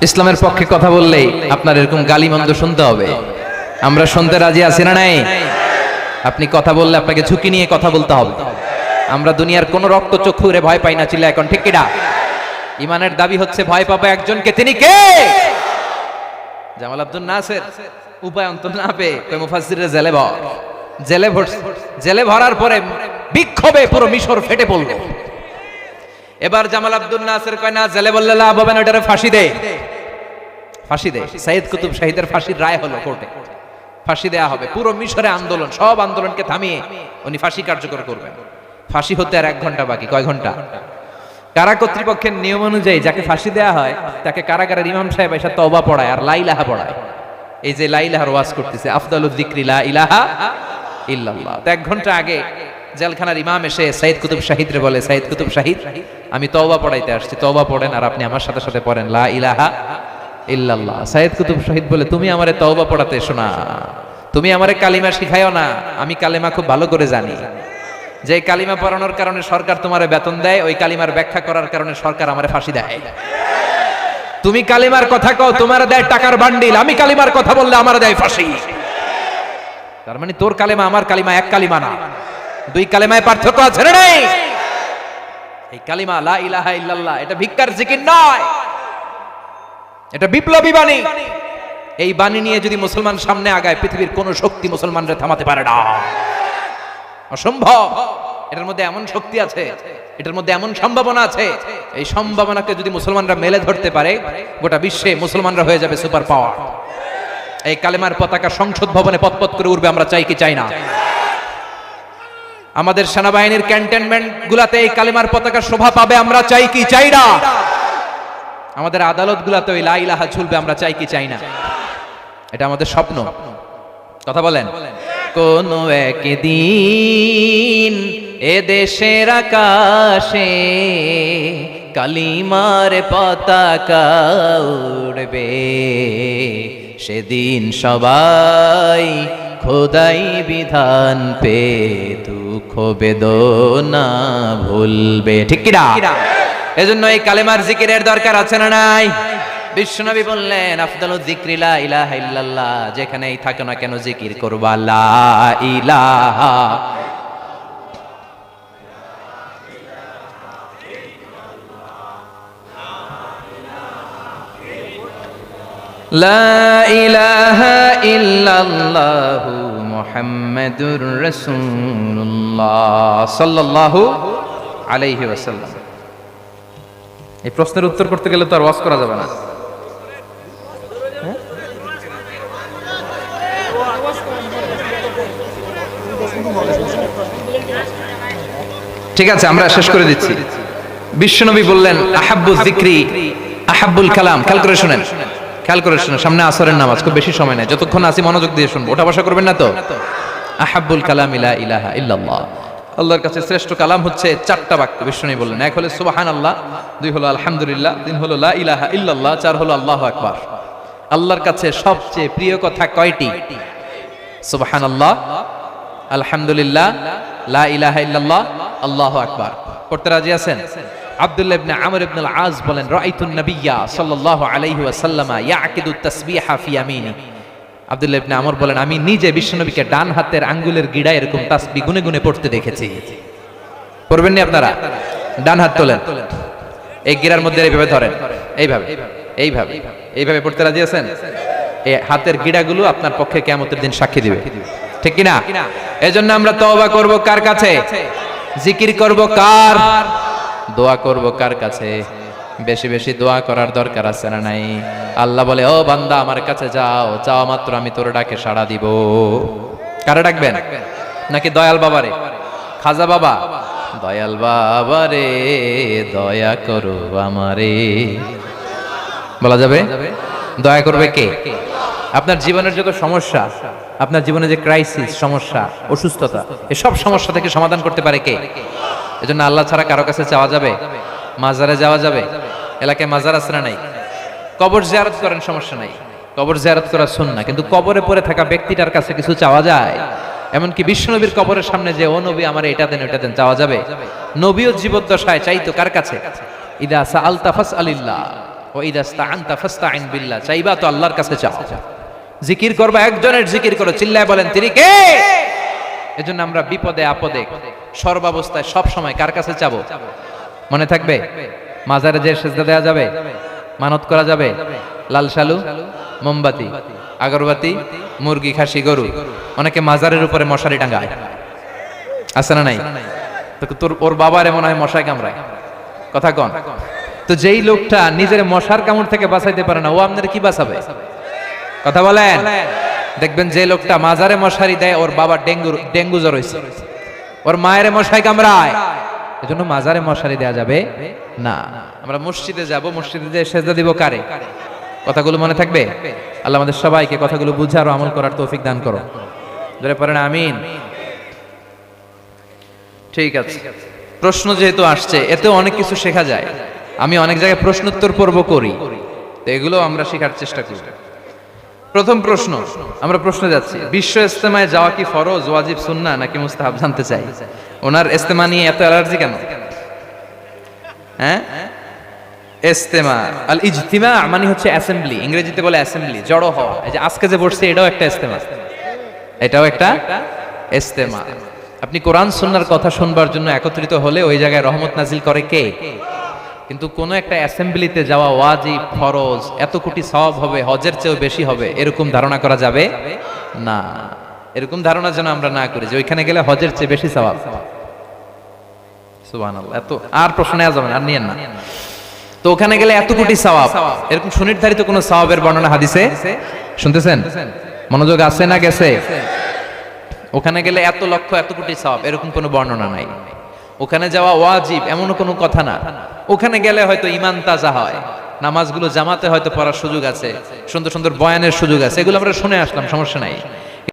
ইসলামের পক্ষে কথা বললেই আপনার এরকম গালিমন্দ শুনতে হবে। আমরা শুনতে রাজি আছি না নাই? আপনি কথা বললে আপনাকে ঝুঁকি নিয়ে কথা বলতে হবে। আমরা দুনিয়ার কোন রক্ত চক্ষুরে ভয় পাই না, চিল্লা এখন ঠিক কিনা? ইমানের দাবি হচ্ছে ভয় পাবো একজনকে, তিনি কে? জামাল আব্দুল নাসের উপায় অন্তর না পেয়ে কয় মুফাসসিরে জেলে ভরার পরে বিক্ষোভে পুরো মিশর ফেটে পড়ল। এবার জামাল আব্দুল নাসের কয় না, জেলে বললে লাভ হবে না, ওটারে ফাঁসি দে, ফাঁসি দে। সাইয়্যিদ কুতুব শাহীদের ফাঁসির রায় হলো কোর্টে, ফাঁসি দেয়া হবে। পুরো মিশরে আন্দোলন, সব আন্দোলনকে থামিয়ে উনি ফাঁসি কার্যকর করবেন। ফাঁসি হতে আর 1 ঘন্টা বাকি। কয় ঘন্টা? কারা কর্তৃপক্ষের নিয়ম অনুযায়ী যাকে ফাঁসি দেয়া হয় তাকে কারাগারের ইমাম সাহেব এসে তওবা পড়ায় আর লা ইলাহা পড়ায়। এই যে লা ইলাহার ওয়াজ করতেছে, আফদালুয যিকরি লা ইলাহা ইল্লাল্লাহ। তো 1 ঘন্টা আগে জেলখানার ইমাম এসে সাইয়্যিদ কুতুব শাহীদরে বলে, সাইয়্যিদ কুতুব শাহীদ, আমি তওবা পড়াইতে আসছি, তওবা পড়েন আর আপনি আমার সাথে সাথে পড়েন লা ইলাহা ইল্লাল্লাহ। সাইয়্যিদ কুতুব শাহীদ বলে, তুমি আমারে তওবা পড়াতে এসো না, তুমি আমারে কালিমা শিখাইও না। আমি কালিমা খুব ভালো করে জানি। যে কালিমা পড়ানোর কারণে সরকার তোমারে বেতন দেয়, ওই কালিমার ব্যাখ্যা করার কারণে সরকার আমারে ফাঁসি দেয়। তুমি কালিমার কথা কও, তোমারে দেয় টাকার বান্ডিল, আমি কালিমার কথা বললে আমারে দেয় ফাঁসি। তার মানে তোর কালিমা আমার কালিমা এক কালিমা না, 2 কালিমায় পার্থক্য আছে না নাই? এই কালিমা লা ইলাহা ইল্লাল্লাহ এটা ভিক্ষার জিকির নয়, এটা বিপ্লবী বাণী। এই বাণী নিয়ে যদি মুসলমান সামনে আগায়, পৃথিবীর কোন শক্তি মুসলমানদের থামাতে পারে না, অসম্ভব। এটার মধ্যে এমন শক্তি আছে, এটার মধ্যে এমন সম্ভাবনা আছে। এই সম্ভাবনাকে যদি মুসলমানরা মেলে ধরতে পারে, গোটা বিশ্বে মুসলমানরা হয়ে যাবে সুপার পাওয়ার। এই কালেমার পতাকা সংসদ ভবনে পতপত করে উঠবে, আমরা চাই কি চাই না? আমাদের সেনাবাহিনীর ক্যান্টনমেন্ট গুলাতে এই কালেমার পতাকা শোভা পাবে, আমরা চাই কি চাই না? আমাদের আদালত গুলাতে ওই লা ইলাহা ঝুলবে, আমরা চাই কি চাই না? এটা আমাদের স্বপ্ন। কথা বলেন, কোন একদিন এ দেশের আকাশে কালিমার পতাকা উড়বে, সেদিন সবাই খোদাই বিধান পে দুঃখ বেদনা ভুলবে। ঠিক কি না? এজন্য এই কালেমার জিকিরের দরকার আছে না নাই? বিশ্বনবী বললেন আফদালুয যিকরি লা ইলাহা ইল্লাল্লাহ, যেখানেই থাকো না কেন জিকির করবা লা ইলাহা। লা ইলাহা ইল্লাল্লাহু মুহাম্মাদুর রাসূলুল্লাহ সাল্লাল্লাহু আলাইহি ওয়াসাল্লাম। এই প্রশ্নের উত্তর করতে গেলে তো আর ওয়াজ করা যাবে না। ঠিক আছে, আমরা শেষ করে দিচ্ছি। বিশ্বনবী বললেন আহাব্বুয যিকরি আহাব্বুল কালাম। খেয়াল করে শুনেন, খেয়াল করে শুনেন। সামনে আসরের নামাজ, খুব বেশি সময় নেই, যতক্ষণ আসি মনোযোগ দিয়ে শুনবো। ওটা বসা করবেন না তো। আহাব্বুল কালাম লা ইলাহা ইল্লাল্লাহ। আল্লাহর কাছে শ্রেষ্ঠ কালাম হচ্ছে চারটা বাক্য। বিশ্বনবী বললেন, এক হলো সুবহানাল্লাহ, দুই হলো আলহামদুলিল্লাহ, তিন হলো লা ইলাহা ইল্লাল্লাহ, চার হলো আল্লাহু আকবার। আল্লাহর কাছে সবচেয়ে প্রিয় কথা কয়টি? সুবহানাল্লাহ, আলহামদুলিল্লাহ, লা ইলাহা ইল্লাল্লাহ, আল্লাহু আকবার। পড়তে রাজি আছেন? আব্দুল্লাহ ইবনে আমর ইবনে আল আস বলেন, রাআইতুন নাবিয়্যা সাল্লাল্লাহু আলাইহি ওয়াসাল্লাম ইয়াকিদু তাসবিহা ফি ইয়ামিনি। আব্দুল্লাহ ইবনে আমর বলেন, আমি নিজে বিশ্বনবীকে ডান হাতের আঙ্গুলের গিড়ায় এরকম তাসবিহ গুনে গুনে পড়তে দেখেছি। পড়বেন নি আপনারা? ডান হাত তোলেন, এই গিরার মধ্যে এইভাবে ধরেন, এইভাবে এইভাবে এইভাবে পড়তে রাজি আছেন? এই হাতের গিড়াগুলো আপনার পক্ষে কিয়ামতের দিন সাক্ষী দিবে। ঠিক কি না? এজন্য আমরা তওবা করব কার কাছে? জিকির করব কার? দোয়া করব কার কাছে? বেশি বেশি দোয়া করার দরকার আছে না নাই? আল্লাহ বলে, ও বান্দা আমার কাছে যাও, যাওয়া মাত্র আমি তোর ডাকে সাড়া দিব। কারে ডাকবেন? নাকি দয়াল বাবারে? খাজা বাবা, দয়াল বাবারে দয়া করো আমারে বলা যাবে? দয়া করবে কে? আপনার জীবনের যত সমস্যা, আপনার জীবনে যে ক্রাইসিস, সমস্যা, অসুস্থতা, এসব সমস্যা থেকে সমাধান করতে পারে কে? এজন্য আল্লাহ ছাড়া কারো কাছে চাওয়া যাবে? মাজারে যাওয়া যাবে? এলাকায় মাজার আছে না নাই? কবর জিয়ারত করেন, সমস্যা নাই, কবর জিয়ারত করা সুন্নাহ। কিন্তু কবরে পড়ে থাকা ব্যক্তিটার কাছে কিছু চাওয়া যায়? এমনকি বিশ্বনবীর কবরের সামনে যে, ও নবী আমার এটা দেন ওটা দেন, চাওয়া যাবে? নবীও জীবদ্দশায় চাইতো কার কাছে? ইদা সাআলতা ফাসআলিল্লাহ ওয়া ইদা ইসতাআনতা ফাসতাইন বিল্লাহ। চাইবা তো আল্লাহর কাছে চাও। জিকির করবা, একজনের জিকির করো, চিল্লায় বলেন তিনি কে? এজন্য আমরা বিপদে আপদে সর্বাবস্থায় সব সময় কার কাছে চাবো? মনে থাকবে? মাজারে যে সেজদা দেওয়া যাবে, মানত করা যাবে, লাল শালু, মোমবাতি, আগরবাতি, মুরগি, খাসি, গরু। অনেকে মাজারের উপরে মশারি টাঙ্গায়, আছে না নাই? তোর ওর বাবার এমন হয় মশায় কামড়ায়, কথা কন। তো যেই লোকটা নিজের মশার কামড় থেকে বাঁচাইতে পারে না, ও আপনার কি বাঁচাবে? কথা বলেন। দেখবেন যে লোকটা মাজারে মশারি দেয়, ওর বাবা ডেঙ্গু জ্বর হয়েছে, ওর মায়ের মশাই কামড়ায়, এজন্য মাজারে মশারি দেয়া যাবে না। আমরা মসজিদে যাব, মসজিদে যে সেজদা দিব কারে? কথাগুলো মনে থাকবে? আল্লাহ আমাদের সবাইকে কথাগুলো বুঝার ও আমল করার তৌফিক দান করো। ধরে পড়েন আমিন। ঠিক আছে, প্রশ্ন যেহেতু আসছে, এতে অনেক কিছু শেখা যায়। আমি অনেক জায়গায় প্রশ্নোত্তর পর্ব করি, তো এগুলো আমরা শেখার চেষ্টা করি। প্রথম প্রশ্ন, আমরা প্রশ্নে যাচ্ছি, বিশ্ব ইজতেমায় যাওয়া কি ফরজ, ওয়াজিব, সুন্নাহ নাকি মুস্তাহাব? জানতে চাই। ওনার ইজতেমা নিয়ে এত অ্যালার্জি কেন? হ্যাঁ, ইজতেমা, আল ইজতিমা মানে হচ্ছে অ্যাসেম্বলি, ইংরেজিতে বলে অ্যাসেম্বলি, জড়ো হওয়া। এই যে আজকে যে বসছে, এটাও একটা ইজতেমা, এটাও একটা ইজতেমা। আপনি কোরআন সুন্নাহর কথা শুনবার জন্য একত্রিত হলে ওই জায়গায় রহমত নাজিল করে কে? কিন্তু কোন একটা অ্যাসেম্বলিতে যাওয়া ওয়াজিব, ফরজ, এত কোটি সওয়াব হবে, হজের চেয়েও বেশি হবে, এরকম ধারণা করা যাবে না। এরকম ধারণা যেন আমরা না করি যে ওইখানে গেলে হজের চেয়ে বেশি সওয়াব। সুবহানাল্লাহ। এত আর প্রশ্ন নেওয়া যাবে না, আর নিয়েন না। তো ওখানে গেলে এত কোটি সওয়াব, এরকম সুনির্ধারিত কোন সওয়াবের বর্ণনা হাদিসে শুনতেছেন? মনোযোগ আছে না গেছে? ওখানে গেলে এত লক্ষ, এত কোটি সওয়াব, এরকম কোনো বর্ণনা নাই। ওখানে যাওয়া ওয়াজিব এমন কোনো কথা না। ওখানে গেলে হয়তো ঈমান তাজা হয়, নামাজগুলো জামাতে হয়তো পড়ার সুযোগ আছে, সুন্দর সুন্দর বয়ানের সুযোগ আছে, এগুলো আমরা শুনে আসলাম, সমস্যা নাই।